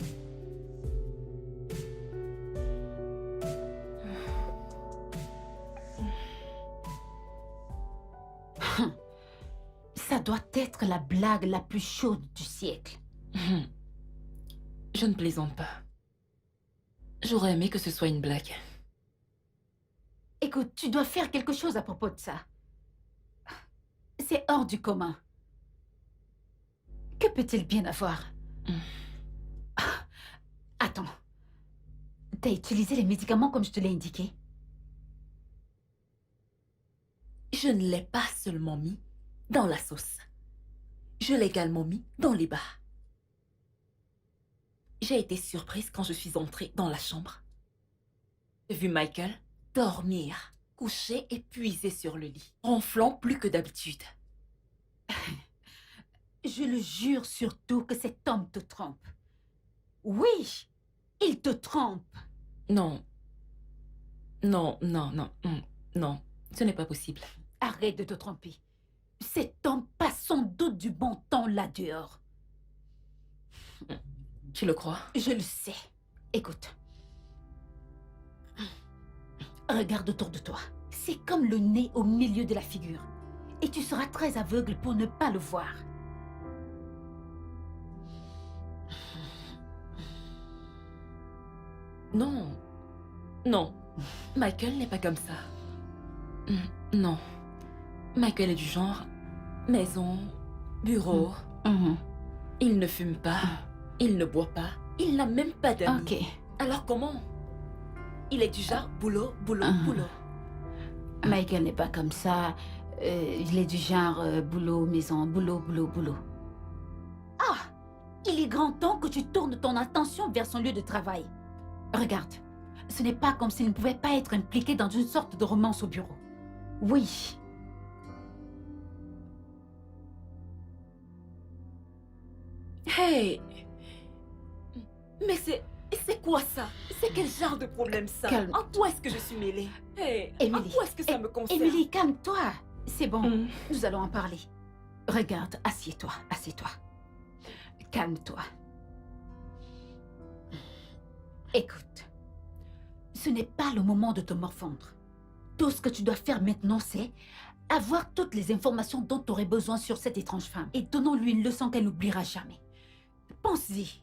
Ça doit être la blague la plus chaude du siècle. Je ne plaisante pas. J'aurais aimé que ce soit une blague. Écoute, tu dois faire quelque chose à propos de ça. C'est hors du commun. Que peut-il bien avoir? Attends. T'as utilisé les médicaments comme je te l'ai indiqué? Je ne l'ai pas seulement mis dans la sauce. Je l'ai également mis dans les bas. J'ai été surprise quand je suis entrée dans la chambre. J'ai vu Michael dormir, couché épuisé sur le lit, ronflant plus que d'habitude. Je le jure surtout que cet homme te trompe. Oui, il te trompe. Non. Non, non, non, non. Ce n'est pas possible. Arrête de te tromper. Cet homme passe sans doute du bon temps là dehors. Tu le crois? Je le sais. Écoute. Regarde autour de toi. C'est comme le nez au milieu de la figure. Et tu seras très aveugle pour ne pas le voir. Non. Non. Michael n'est pas comme ça. Non. Michael est du genre maison, bureau. Il ne fume pas. Il ne boit pas. Il n'a même pas d'amis. Ok. Alors comment? Il est du genre boulot, boulot, boulot. Michael n'est pas comme ça. Il est du genre boulot, maison, boulot, boulot, boulot. Ah! Il est grand temps que tu tournes ton attention vers son lieu de travail. Regarde, ce n'est pas comme s'il ne pouvait pas être impliqué dans une sorte de romance au bureau. Oui. Hey! Mais c'est quoi ça? C'est quel genre de problème ça? Calme. En quoi est-ce que je suis mêlée? Hey! En Emily. quoi est-ce que ça me concerne? Emily, calme-toi. C'est bon, nous allons en parler. Regarde, assieds-toi, assieds-toi. Calme-toi. Écoute, ce n'est pas le moment de te morfondre. Tout ce que tu dois faire maintenant, c'est avoir toutes les informations dont tu aurais besoin sur cette étrange femme et donnons-lui une leçon qu'elle n'oubliera jamais. Pense-y.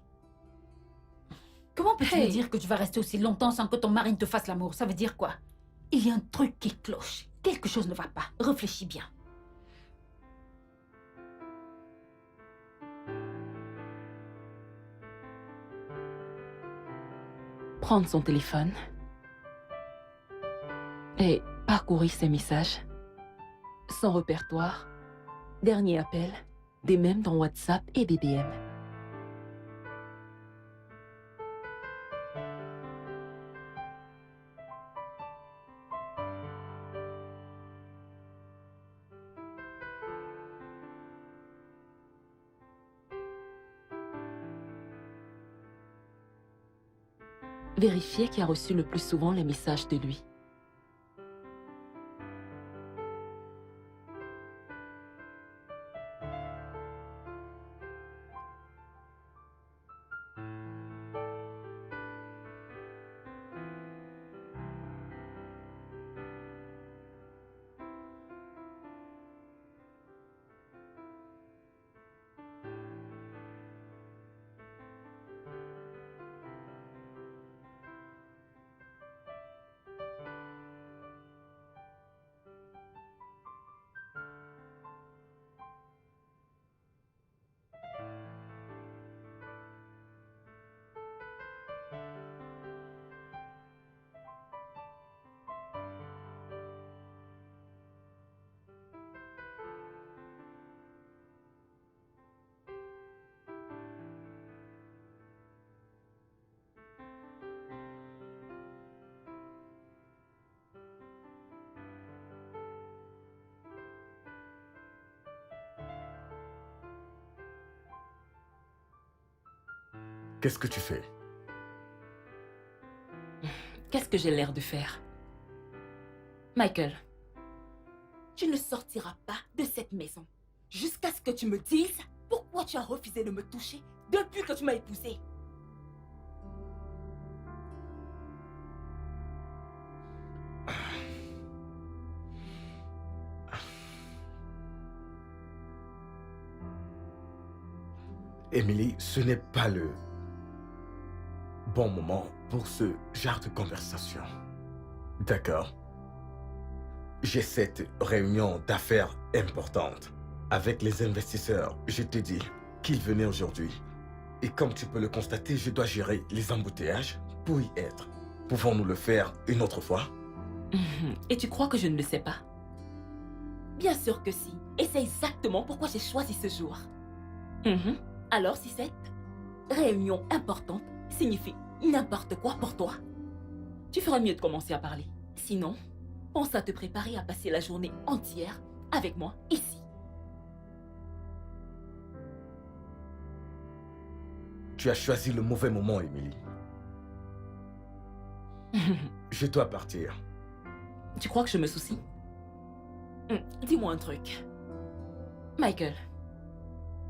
Comment peux-tu me dire que tu vas rester aussi longtemps sans que ton mari ne te fasse l'amour? Ça veut dire quoi? Il y a un truc qui cloche. Quelque chose ne va pas. Réfléchis bien. Prendre son téléphone et parcourir ses messages, son répertoire, dernier appel, des mèmes dans WhatsApp et BBM. Vérifier qui a reçu le plus souvent les messages de lui. Qu'est-ce Qu'est-ce que tu fais? que que j'ai l'air de faire. Michael, Tu ne sortiras pas de cette maison jusqu'à ce que tu me dises pourquoi tu as refusé de me toucher depuis que tu m'as épousée. Emily, ce n'est pas le bon moment pour ce genre de conversation. D'accord. J'ai cette réunion d'affaires importante avec les investisseurs. Je te dis qu'ils venaient aujourd'hui. Et comme tu peux le constater, je dois gérer les embouteillages pour y être. Pouvons-nous le faire une autre fois? et tu crois que je ne le sais pas? Bien sûr que si. Et c'est exactement pourquoi j'ai choisi ce jour. Mhm. Alors si cette réunion importante signifie n'importe quoi pour toi, Tu feras mieux de commencer à parler. sinon, pense à te préparer à passer la journée entière avec moi ici. Tu as choisi le mauvais moment, Emily. Je dois partir. Tu crois que je me soucie? Dis-moi un truc. Michael,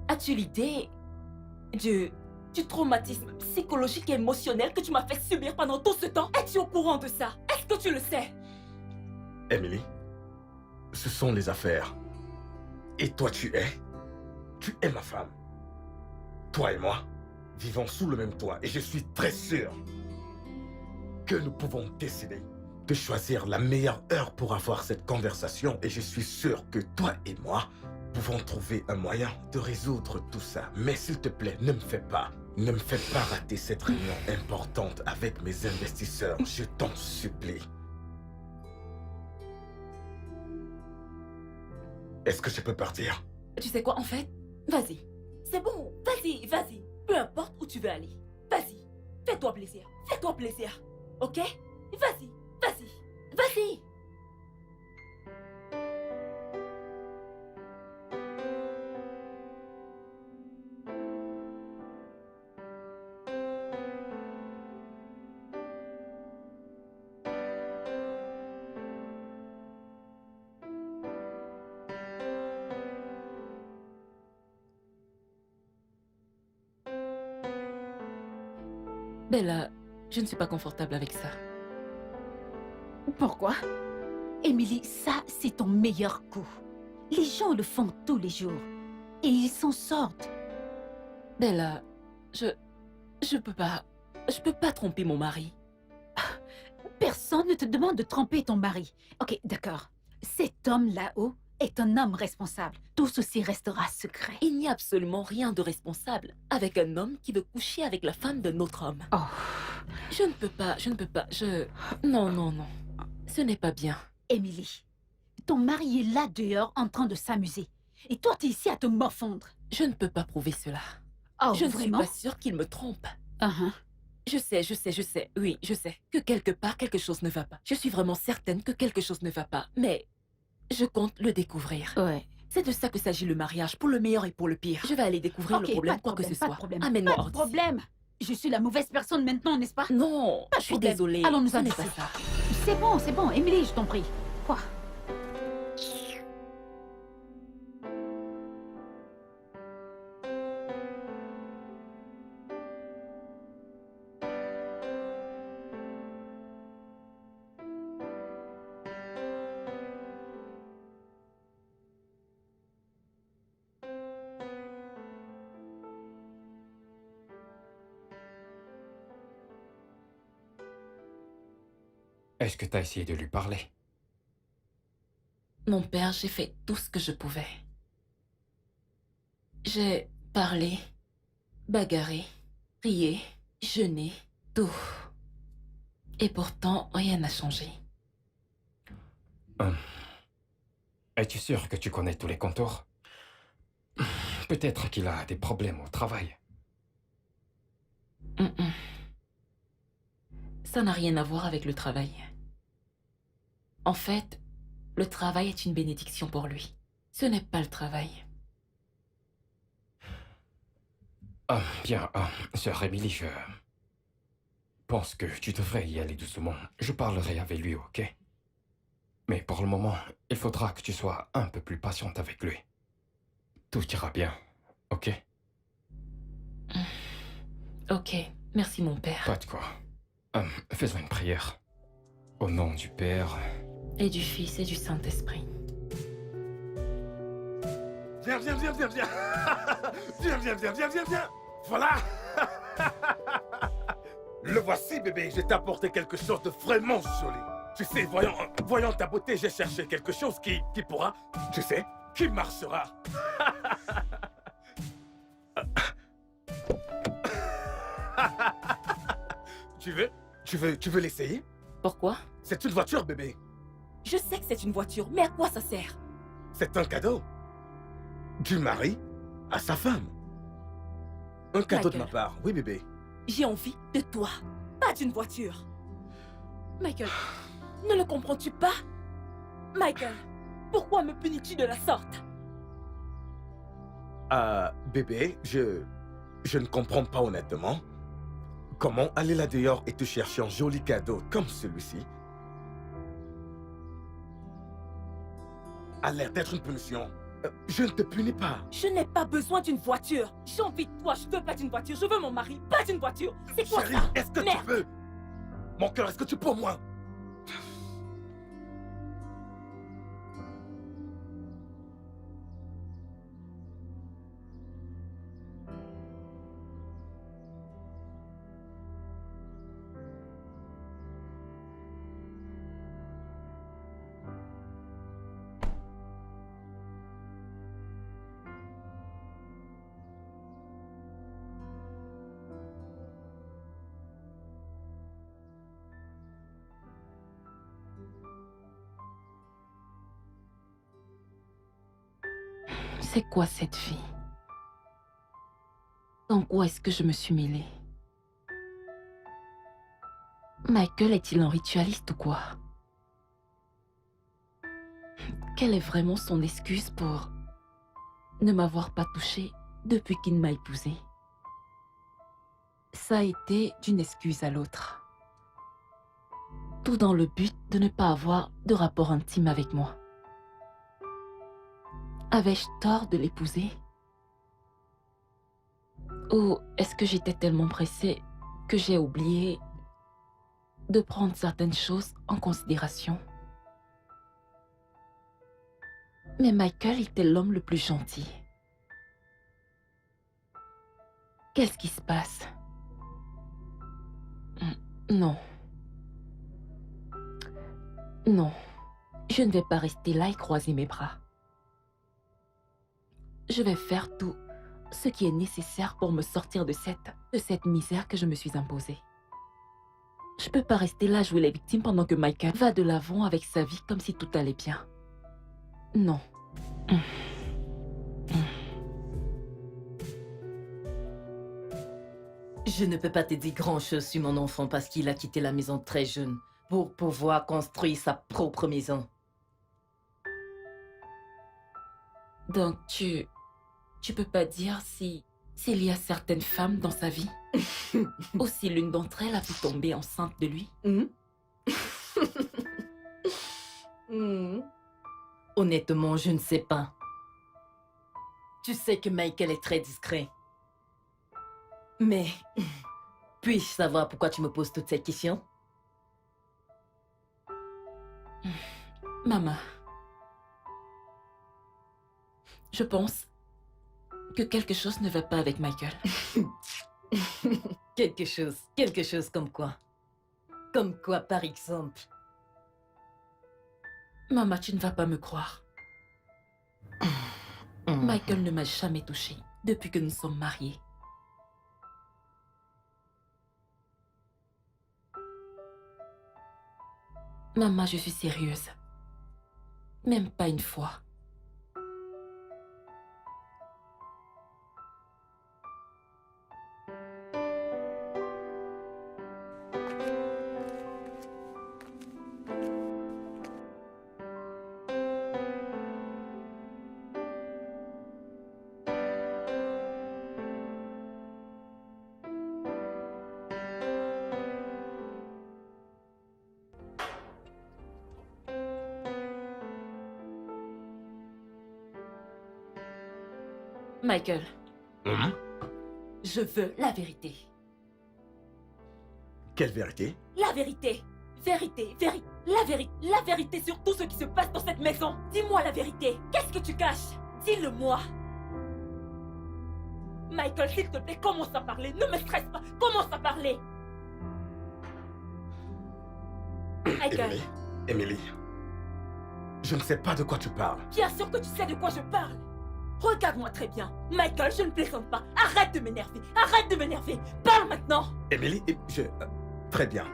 As-tu l'idée du traumatisme psychologique et émotionnel que tu m'as fait subir pendant tout ce temps? Es-tu au courant de ça? Est-ce que tu le sais? Emily, ce sont les affaires. Et toi, tu es ma femme. Toi et moi vivons sous le même toit et je suis très sûr que nous pouvons décider de choisir la meilleure heure pour avoir cette conversation et je suis sûr que toi et moi pouvons trouver un moyen de résoudre tout ça. Mais s'il te plaît, ne me fais pas rater cette réunion importante avec mes investisseurs. Je t'en supplie. Est-ce que je peux partir? Tu sais quoi, en fait? Vas-y. C'est bon. Vas-y, vas-y. Peu importe où tu veux aller. Vas-y. Fais-toi plaisir. Fais-toi plaisir. Ok? Vas-y. Vas-y. Vas-y. Bella, je ne suis pas confortable avec ça. Pourquoi? Émilie, ça, c'est ton meilleur coup. Les gens le font tous les jours. Et ils s'en sortent. Bella, je peux pas tromper mon mari. Personne ne te demande de tromper ton mari. Ok, d'accord. Cet homme là-haut est un homme responsable. Tout ceci restera secret. Il n'y a absolument rien de responsable avec un homme qui veut coucher avec la femme d'un autre homme. Oh. Je ne peux pas, Non, non, non. Ce n'est pas bien. Émilie, ton mari est là dehors en train de s'amuser. Et toi, t'es ici à te morfondre. Je ne peux pas prouver cela. Oh, Je ne vraiment? suis pas sûre qu'il me trompe. Uh-huh. Je sais, oui, je sais que quelque part quelque chose ne va pas. Je suis vraiment certaine que quelque chose ne va pas, mais je compte le découvrir. Ouais. C'est de ça que s'agit le mariage, pour le meilleur et pour le pire. Je vais aller découvrir Ok, le problème, pas de quoi que problème, ce pas de soit. problème. Amène-moi Pas hors de d'ici. problème. Je suis la mauvaise personne maintenant, n'est-ce pas? Non, Pas de je suis problème. désolée. Allons nous Ce n'est amuser. pas ça. C'est bon, Émilie, je t'en prie. Quoi? Est-ce que t'as essayé de lui parler? Mon père, j'ai fait tout ce que je pouvais. J'ai parlé, bagarré, prié, jeûné, tout. Et pourtant, rien n'a changé. Es-tu sûr que tu connais tous les contours? Peut-être qu'il a des problèmes au travail. Ça n'a rien à voir avec le travail. En fait, le travail est une bénédiction pour lui. Ce n'est pas le travail. Bien, sœur Emily, pense que tu devrais y aller doucement. Je parlerai avec lui, ok? Mais pour le moment, il faudra que tu sois un peu plus patiente avec lui. Tout ira bien, ok? Ok, merci mon père. Pas de quoi. Faisons une prière. Au nom du Père... Et du Fils et du Saint-Esprit. Viens, viens, viens, viens, viens. Viens, viens, viens, viens, viens, viens. Voilà. Le voici, bébé. Je t'ai apporté quelque chose de vraiment joli. Tu sais, voyant ta beauté, j'ai cherché quelque chose qui pourra, tu sais, qui marchera. Tu veux l'essayer? Pourquoi? C'est une voiture, bébé. Je sais que c'est une voiture, mais à quoi ça sert? C'est un cadeau. Du mari à sa femme. Un cadeau de ma Michael. part. Oui, bébé. J'ai envie de toi, pas d'une voiture. Michael, ne le comprends-tu pas? Michael, pourquoi me punis-tu de la sorte? Bébé, je ne comprends pas honnêtement. Comment aller là dehors et te chercher un joli cadeau comme celui-ci a l'air d'être une punition. Je ne te punis pas. Je n'ai pas besoin d'une voiture. J'ai envie de toi, je veux pas d'une voiture. Je veux mon mari, pas d'une voiture. C'est quoi Chérie, ça? est-ce que tu Merde. peux? Mon cœur, est-ce que tu peux au moins? C'est quoi cette vie? Dans quoi est-ce que je me suis mêlée? Michael est-il un ritualiste ou quoi? Quelle est vraiment son excuse pour ne m'avoir pas touchée depuis qu'il m'a épousée? Ça a été d'une excuse à l'autre. Tout dans le but de ne pas avoir de rapport intime avec moi. Avais-je tort de l'épouser? Ou est-ce que j'étais tellement pressée que j'ai oublié de prendre certaines choses en considération? Mais Michael était l'homme le plus gentil. Qu'est-ce qui se passe? Non. Non. Je ne vais pas rester là et croiser mes bras. Je vais faire tout ce qui est nécessaire pour me sortir de cette misère que je me suis imposée. Je peux pas rester là à jouer les victimes pendant que Michael va de l'avant avec sa vie comme si tout allait bien. Non. Je ne peux pas te dire grand-chose sur mon enfant parce qu'il a quitté la maison très jeune pour pouvoir construire sa propre maison. Donc tu peux pas dire s'il y a certaines femmes dans sa vie ou si l'une d'entre elles a pu tomber enceinte de lui? Honnêtement, je ne sais pas. Tu sais que Michael est très discret. Mais, puis-je savoir pourquoi tu me poses toutes ces questions? Maman, je pense que quelque chose ne va pas avec Michael. Quelque chose comme quoi? Comme quoi, par exemple? Maman, tu ne vas pas me croire. Michael ne m'a jamais touchée depuis que nous sommes mariés. Maman, je suis sérieuse. Même pas une fois. Michael, Hum? je veux la vérité. Quelle vérité? La vérité. La vérité sur tout ce qui se passe dans cette maison. Dis-moi la vérité. Qu'est-ce que tu caches? Dis-le-moi. Michael, s'il te plaît, commence à parler. Ne me stresse pas. Commence à parler. Michael, Emily, je ne sais pas de quoi tu parles. bien sûr que tu sais de quoi je parle. Regarde-moi très bien. Michael, je ne plaisante pas. Arrête de m'énerver. Arrête de m'énerver. Parle maintenant. Emily, très bien.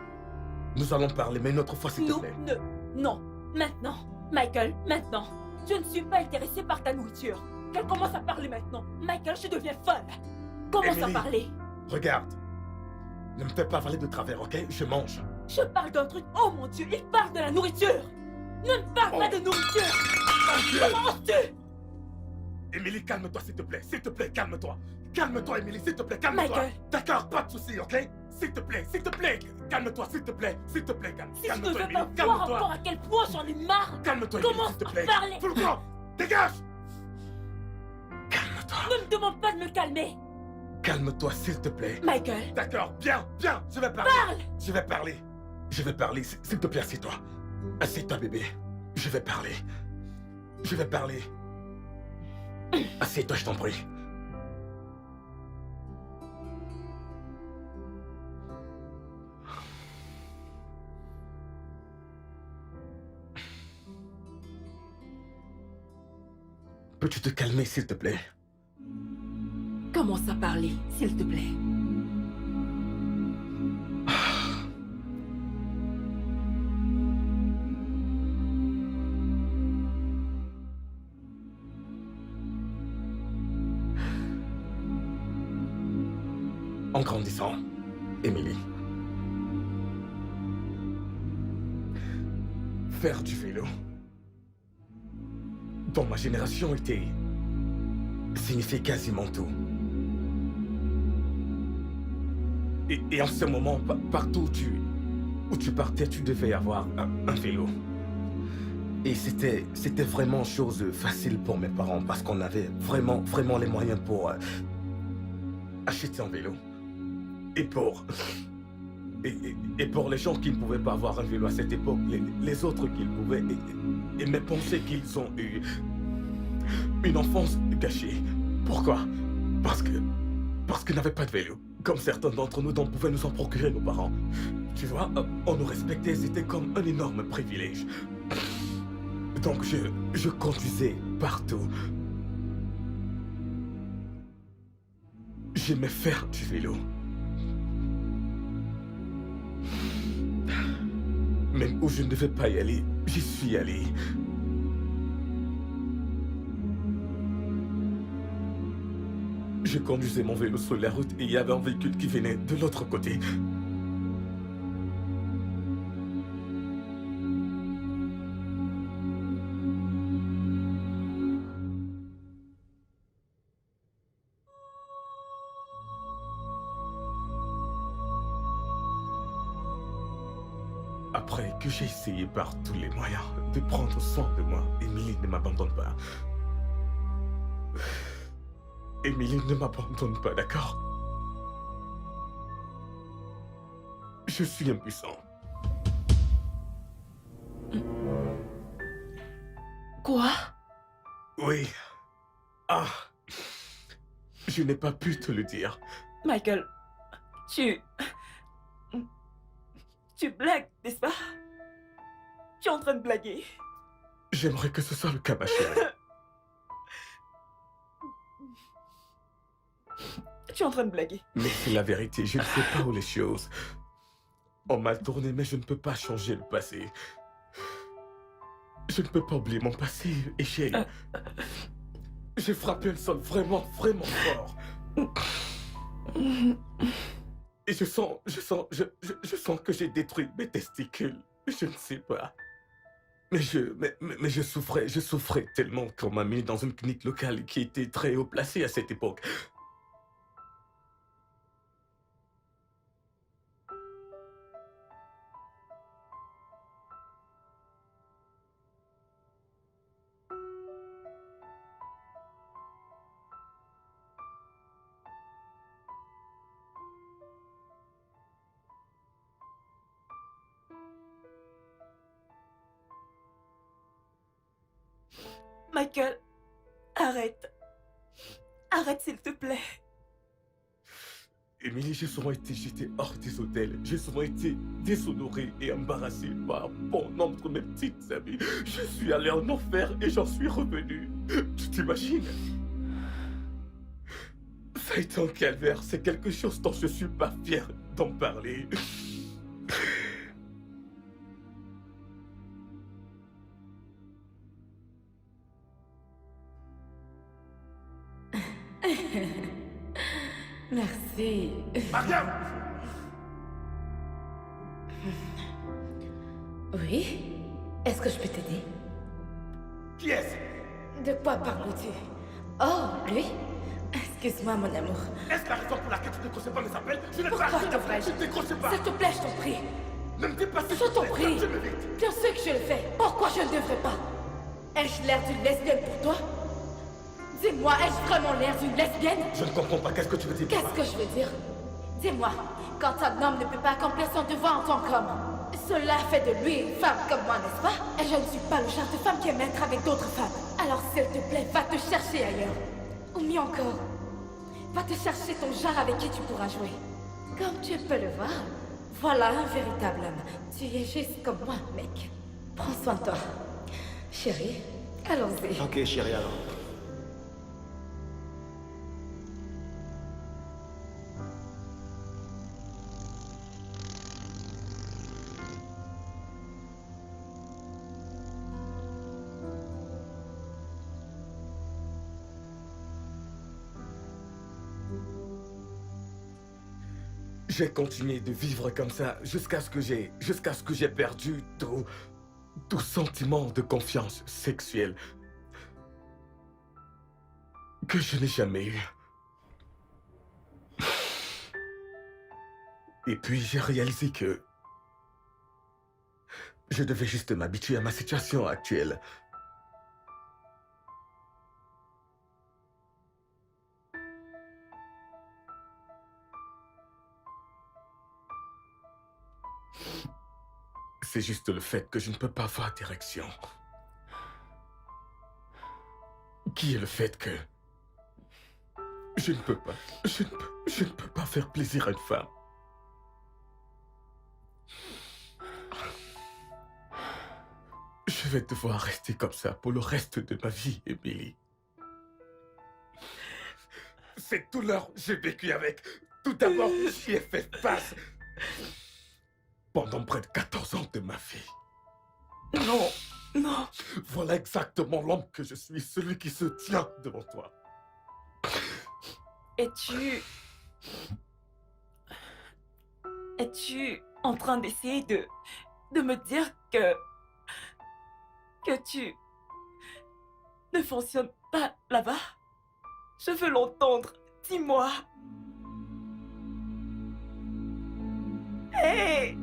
Nous allons parler, mais une autre fois, s'il te Non, plaît. non. Maintenant. Michael, maintenant. Je ne suis pas intéressée par ta nourriture. Qu'elle commence à parler maintenant. Michael, je deviens folle. Commence à Emily. parler. Regarde. Ne me fais pas parler de travers, ok? Je mange. Je parle d'un truc. Oh mon Dieu, il parle de la nourriture. Ne me parle pas de nourriture. Comment oses-tu? Emily, calme-toi, s'il te plaît. S'il te plaît, calme-toi. Calme-toi, Emily, s'il te plaît, calme-toi. Michael. D'accord, pas de soucis, ok? S'il te plaît, calme-toi, s'il te plaît, calme. Si je ne Calme-toi, veux Emily, pas voir encore calme-toi. à quel point j'en ai marre. Calme-toi, Emily, Commence s'il te à plaît. parler. Tout le temps, dégage! Calme-toi. Ne me demande pas de me calmer. Calme-toi, s'il te plaît. Michael, D'accord, bien, je vais parler. parle. Je vais parler, s'il te plaît, assieds-toi. Assieds-toi, bébé. Je vais parler. Assieds-toi, je t'en prie. Peux-tu te calmer, s'il te plaît? Commence à parler, s'il te plaît. En grandissant, Emily, faire du vélo dans ma génération signifiait quasiment tout. Et en ce moment, partout où tu partais, tu devais avoir un vélo. Et c'était vraiment chose facile pour mes parents parce qu'on avait vraiment les moyens pour acheter un vélo. Et pour les gens qui ne pouvaient pas avoir un vélo à cette époque, les autres qui le pouvaient, aimaient penser qu'ils ont eu une enfance gâchée. Pourquoi? Parce qu'ils n'avaient pas de vélo. Comme certains d'entre nous dont pouvaient nous en procurer nos parents. Tu vois, on nous respectait, c'était comme un énorme privilège. Donc je conduisais partout. J'aimais faire du vélo. Même où je ne devais pas y aller, j'y suis allé. Je conduisais mon vélo sur la route et il y avait un véhicule qui venait de l'autre côté. Après que j'ai essayé par tous les moyens de prendre soin de moi, Emily ne m'abandonne pas. Emily ne m'abandonne pas, d'accord? Je suis impuissant. Quoi? Oui. Ah. Je n'ai pas pu te le dire. Michael, tu blagues, n'est-ce pas? Tu es en train de blaguer. J'aimerais que ce soit le cas, ma chérie. Tu es en train de blaguer. Mais c'est la vérité, je ne sais pas où les choses ont mal tourné, mais je ne peux pas changer le passé. Je ne peux pas oublier mon passé, et j'ai frappé le sol vraiment fort. Et je sens que j'ai détruit mes testicules. Je ne sais pas. Mais je souffrais tellement qu'on m'a mis dans une clinique locale qui était très haut placée à cette époque. Michael, arrête. Arrête, s'il te plaît. Émilie, j'ai souvent été jeté hors des hôtels. J'ai souvent été déshonoré et embarrassé par bon nombre de mes petites amies. Je suis allé en enfer et j'en suis revenu. Tu t'imagines? Ça a été un calvaire. C'est quelque chose dont je suis pas fier d'en parler. Merci. Mariam! Oui? Est-ce que je peux t'aider? Qui est-ce? De quoi parles-tu? Oh, lui? Excuse-moi, mon amour. Est-ce la raison pour laquelle tu ne décroches pas mes appels? Je n'ai Pourquoi pas devrais-je? tu ne décroches pas! S'il te plaît, je t'en prie. Ne me dis pas si Je t'en prie. je me vite. Bien sûr que je le fais. Pourquoi je ne devrais pas? Ai-je l'air d'une lesbienne pour toi? Dis-moi, ai-je vraiment l'air d'une lesbienne? Je ne comprends pas. Qu'est-ce que tu veux dire? Qu'est-ce que je veux dire? Dis-moi, quand un homme ne peut pas accomplir son devoir en tant qu'homme, cela fait de lui une femme comme moi, n'est-ce pas? Et je ne suis pas le genre de femme qui aime être avec d'autres femmes. Alors s'il te plaît, va te chercher ailleurs. Ou mieux encore, va te chercher ton genre avec qui tu pourras jouer. Comme tu peux le voir, voilà un véritable homme. Tu es juste comme moi, mec. Prends soin de toi. Chérie, allons-y. Ok, chérie, alors. J'ai continué de vivre comme ça jusqu'à ce que j'ai perdu tout sentiment de confiance sexuelle que je n'ai jamais eu. Et puis j'ai réalisé que je devais juste m'habituer à ma situation actuelle. C'est juste le fait que je ne peux pas avoir d'érection. Qui est le fait que je ne peux pas faire plaisir à une femme. Je vais devoir rester comme ça pour le reste de ma vie, Emily. Cette douleur, j'ai vécu avec. Tout d'abord, j'y ai fait face pendant près de 14 ans de ma vie. Non, non. Voilà exactement l'homme que je suis, celui qui se tient devant toi. Es-tu en train d'essayer de me dire que tu ne fonctionnes pas là-bas? Je veux l'entendre. Dis-moi. Hey!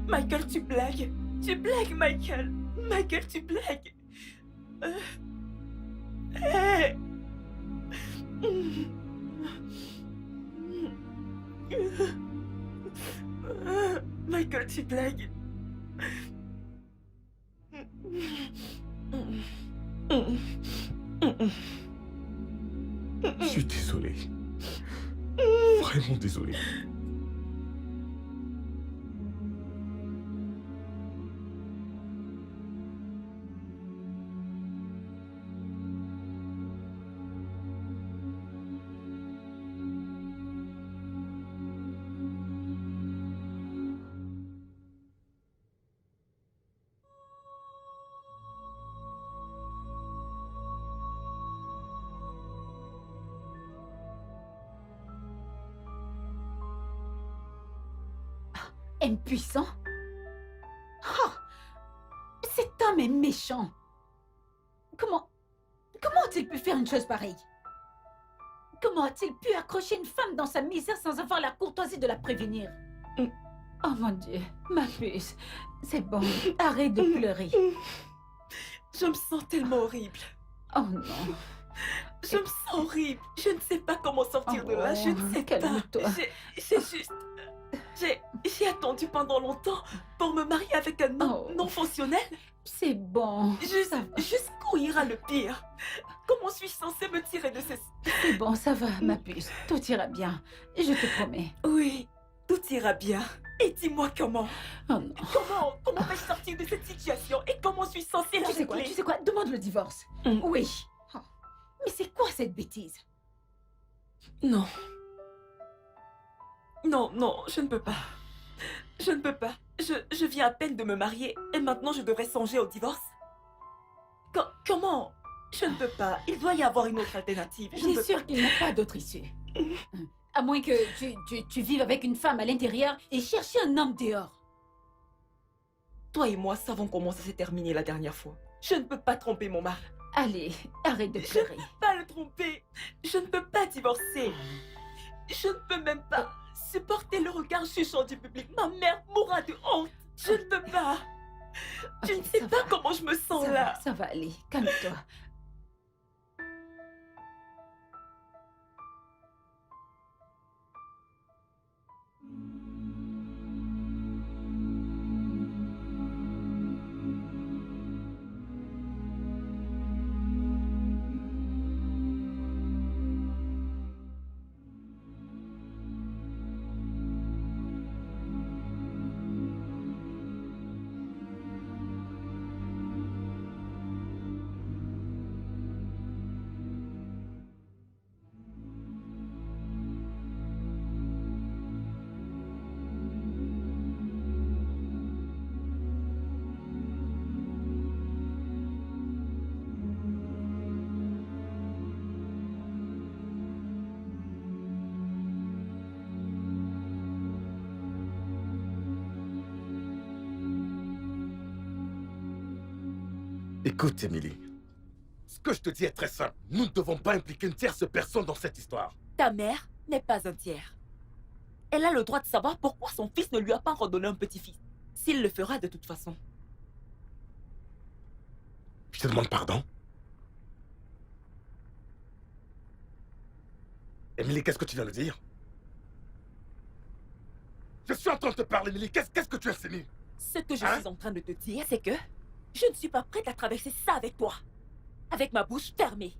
Michael, tu blagues. Tu blagues, Michael. Michael, tu blagues. Hey! Michael, tu blagues. Je suis désolé. Vraiment désolé. Impuissant? Oh, cet homme est méchant. Comment a-t-il pu faire une chose pareille? Comment a-t-il pu accrocher une femme dans sa misère sans avoir la courtoisie de la prévenir? Oh mon Dieu, ma puce, c'est bon, arrête de pleurer. Je me sens tellement horrible. Oh non. Je me sens horrible. Je ne sais pas comment sortir de là. Je ne sais pas. Calme-toi. J'ai J'ai attendu pendant longtemps pour me marier avec un homme Oh. non fonctionnel. C'est bon. Ça va. Jusqu'où ira le pire? Comment suis-je censée me tirer de ces... C'est bon, ça va, ma puce. Tout ira bien. Je te promets. Oui, tout ira bien. Et dis-moi comment? Oh non. Comment vais-je sortir de cette situation? Et comment suis-je censée la régler? Tu sais quoi? Demande le divorce. Oui. Oh. Mais c'est quoi cette bêtise? Non. Non, je ne peux pas. Je ne peux pas. Je viens à peine de me marier et maintenant je devrais songer au divorce? Comment? Je ne peux pas. Il doit y avoir une autre alternative. Je ne J'ai peux sûr qu'il n'y a pas d'autre issue. À moins que tu vives avec une femme à l'intérieur et chercher un homme dehors. Toi et moi savons comment ça s'est terminé la dernière fois. Je ne peux pas tromper mon mari. Allez, arrête de Je ne pleurer. peux pas le tromper. Je ne peux pas divorcer. Je ne peux même pas supporter le regard jugeant du public. Ma mère mourra de honte. Je ne peux pas. Je Ok, ne sais ça pas va. comment je me sens là. Ça va aller. Calme-toi. Écoute, Emily. Ce que je te dis est très simple. Nous ne devons pas impliquer une tierce personne dans cette histoire. Ta mère n'est pas un tiers. Elle a le droit de savoir pourquoi son fils ne lui a pas redonné un petit-fils. S'il le fera de toute façon. Je te demande pardon. Emily, qu'est-ce que tu viens de dire? Je suis en train de te parler, Emily. Qu'est-ce que tu as insinué? Ce que je Hein? suis en train de te dire, c'est que je ne suis pas prête à traverser ça avec toi. Avec ma bouche fermée.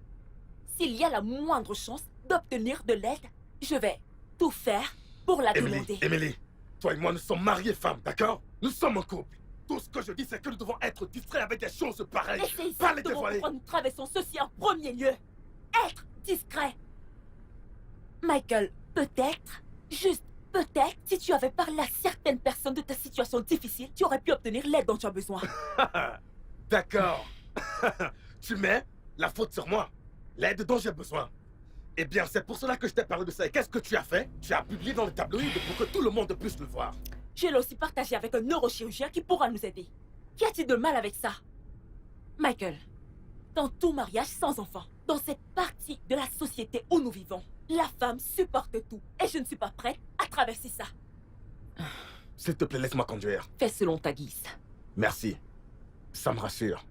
S'il y a la moindre chance d'obtenir de l'aide, je vais tout faire pour la demander. Emily, toi et moi, nous sommes mariés femmes, d'accord? Nous sommes un couple. Tout ce que je dis, c'est que nous devons être distraits avec des choses pareilles. Et c'est Pas les exactement dévoiler. pourquoi nous traversons ceci en premier lieu. Être discret. Michael, peut-être, juste peut-être, si tu avais parlé à certaines personnes de ta situation difficile, tu aurais pu obtenir l'aide dont tu as besoin. D'accord. Tu mets la faute sur moi. L'aide dont j'ai besoin. Eh bien, c'est pour cela que je t'ai parlé de ça. Et qu'est-ce que tu as fait? Tu as publié dans le tabloïd pour que tout le monde puisse le voir. Je l'ai aussi partagé avec un neurochirurgien qui pourra nous aider. Qu'y a-t-il de mal avec ça? Michael, dans tout mariage sans enfant, dans cette partie de la société où nous vivons, la femme supporte tout. Et je ne suis pas prête à traverser ça. S'il te plaît, laisse-moi conduire. Fais selon ta guise. Merci. Ça me rassure.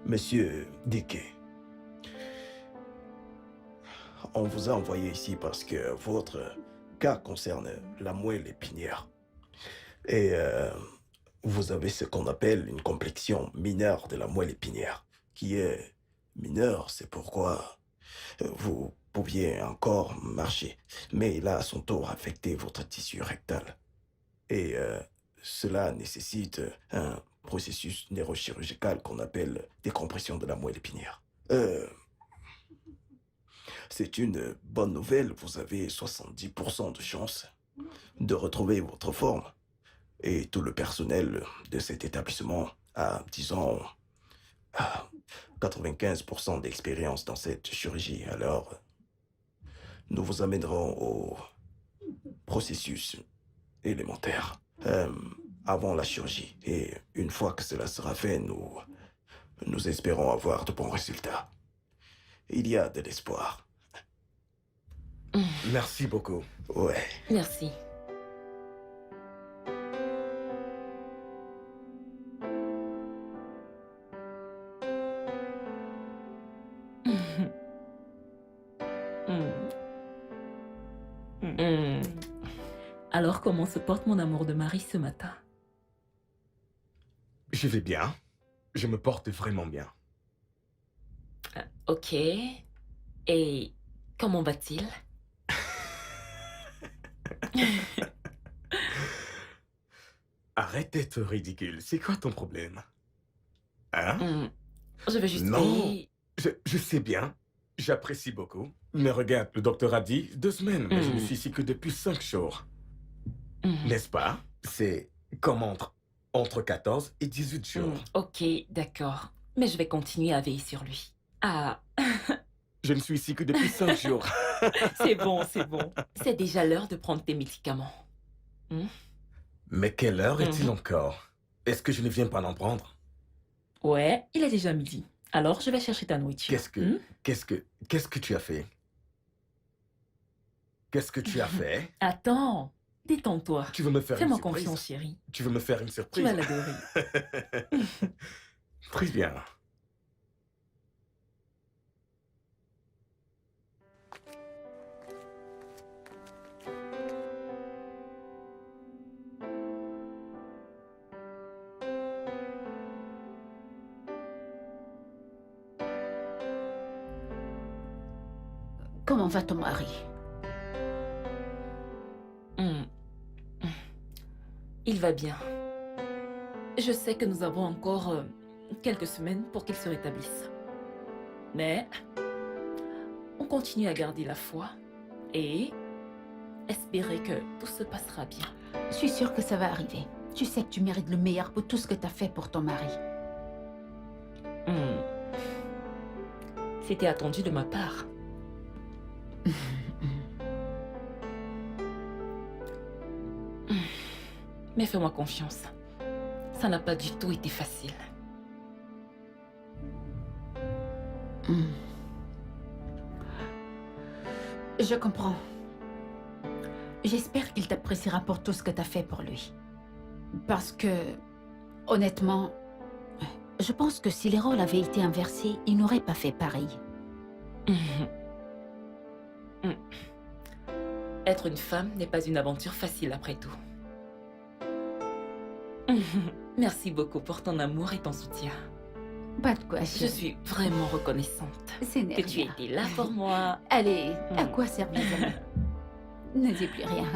Monsieur Dickey, on vous a envoyé ici parce que votre cas concerne la moelle épinière. Et vous avez ce qu'on appelle une complexion mineure de la moelle épinière, qui est mineur, c'est pourquoi vous pouviez encore marcher. Mais là, son taux a affecté votre tissu rectal. Et cela nécessite un processus neurochirurgical qu'on appelle décompression de la moelle épinière. C'est une bonne nouvelle, vous avez 70% de chance de retrouver votre forme. Et tout le personnel de cet établissement a, disons, 95% d'expérience dans cette chirurgie. Alors, nous vous amènerons au processus élémentaire avant la chirurgie. Et une fois que cela sera fait, nous espérons avoir de bons résultats. Il y a de l'espoir. Merci beaucoup. Ouais. Merci. Alors, comment se porte mon amour de Marie ce matin? Je vais bien. Je me porte vraiment bien. Ok. Et comment va-t-il? Arrête d'être ridicule. C'est quoi ton problème? Hein? Je veux juste Non. dire- Je sais bien. J'apprécie beaucoup. Mais regarde, le docteur a dit 2 semaines, mais je ne suis ici que depuis 5 jours. N'est-ce pas? C'est comme entre 14 et 18 jours. Ok, d'accord. Mais je vais continuer à veiller sur lui. Ah, Je ne suis ici que depuis 5 jours. c'est bon, c'est bon. C'est déjà l'heure de prendre tes médicaments. Mais quelle heure est-il encore? Est-ce que je ne viens pas d'en prendre? Ouais, il est déjà midi. Alors, je vais chercher ta nourriture. Qu'est-ce que tu as fait? Qu'est-ce que tu as fait? Attends, détends-toi. Tu veux me faire une Fais-moi surprise? confiance, chérie. Tu veux me faire une Tu surprise? vas l'adorer. Très bien. Comment va ton mari? Il va bien. Je sais que nous avons encore quelques semaines pour qu'il se rétablisse. Mais on continue à garder la foi et espérer que tout se passera bien. Je suis sûre que ça va arriver. Tu sais que tu mérites le meilleur pour tout ce que tu as fait pour ton mari. C'était attendu de ma part. Mais fais-moi confiance. Ça n'a pas du tout été facile. Je comprends. J'espère qu'il t'appréciera pour tout ce que tu as fait pour lui. Parce que, honnêtement, je pense que si les rôles avaient été inversés, il n'aurait pas fait pareil. Être une femme n'est pas une aventure facile après tout. Merci beaucoup pour ton amour et ton soutien. Pas de quoi, Je chérie. suis vraiment reconnaissante Ce n'est que tu aies rien. été là pour moi. Allez, à quoi servent les amis? Ne dis plus rien.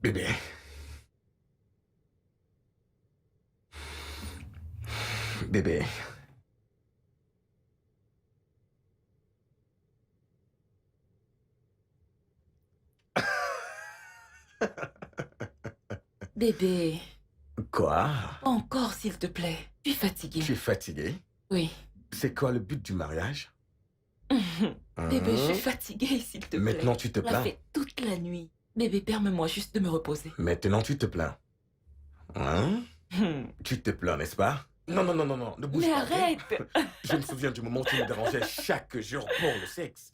Bébé. Bébé. Bébé, Quoi? encore s'il te plaît. Je suis fatiguée. Tu es fatigué? Oui. C'est quoi le but du mariage? Bébé, je suis fatiguée, s'il te plaît. Maintenant, tu te On l'a plains. fait toute la nuit. Bébé, permets-moi juste de me reposer. Maintenant, tu te plains. Hein? Tu te plains, n'est-ce pas? Non, non, non, non, non, ne bouge Mais pas. ok? arrête! Je me souviens du moment où tu me dérangeais chaque jour pour le sexe.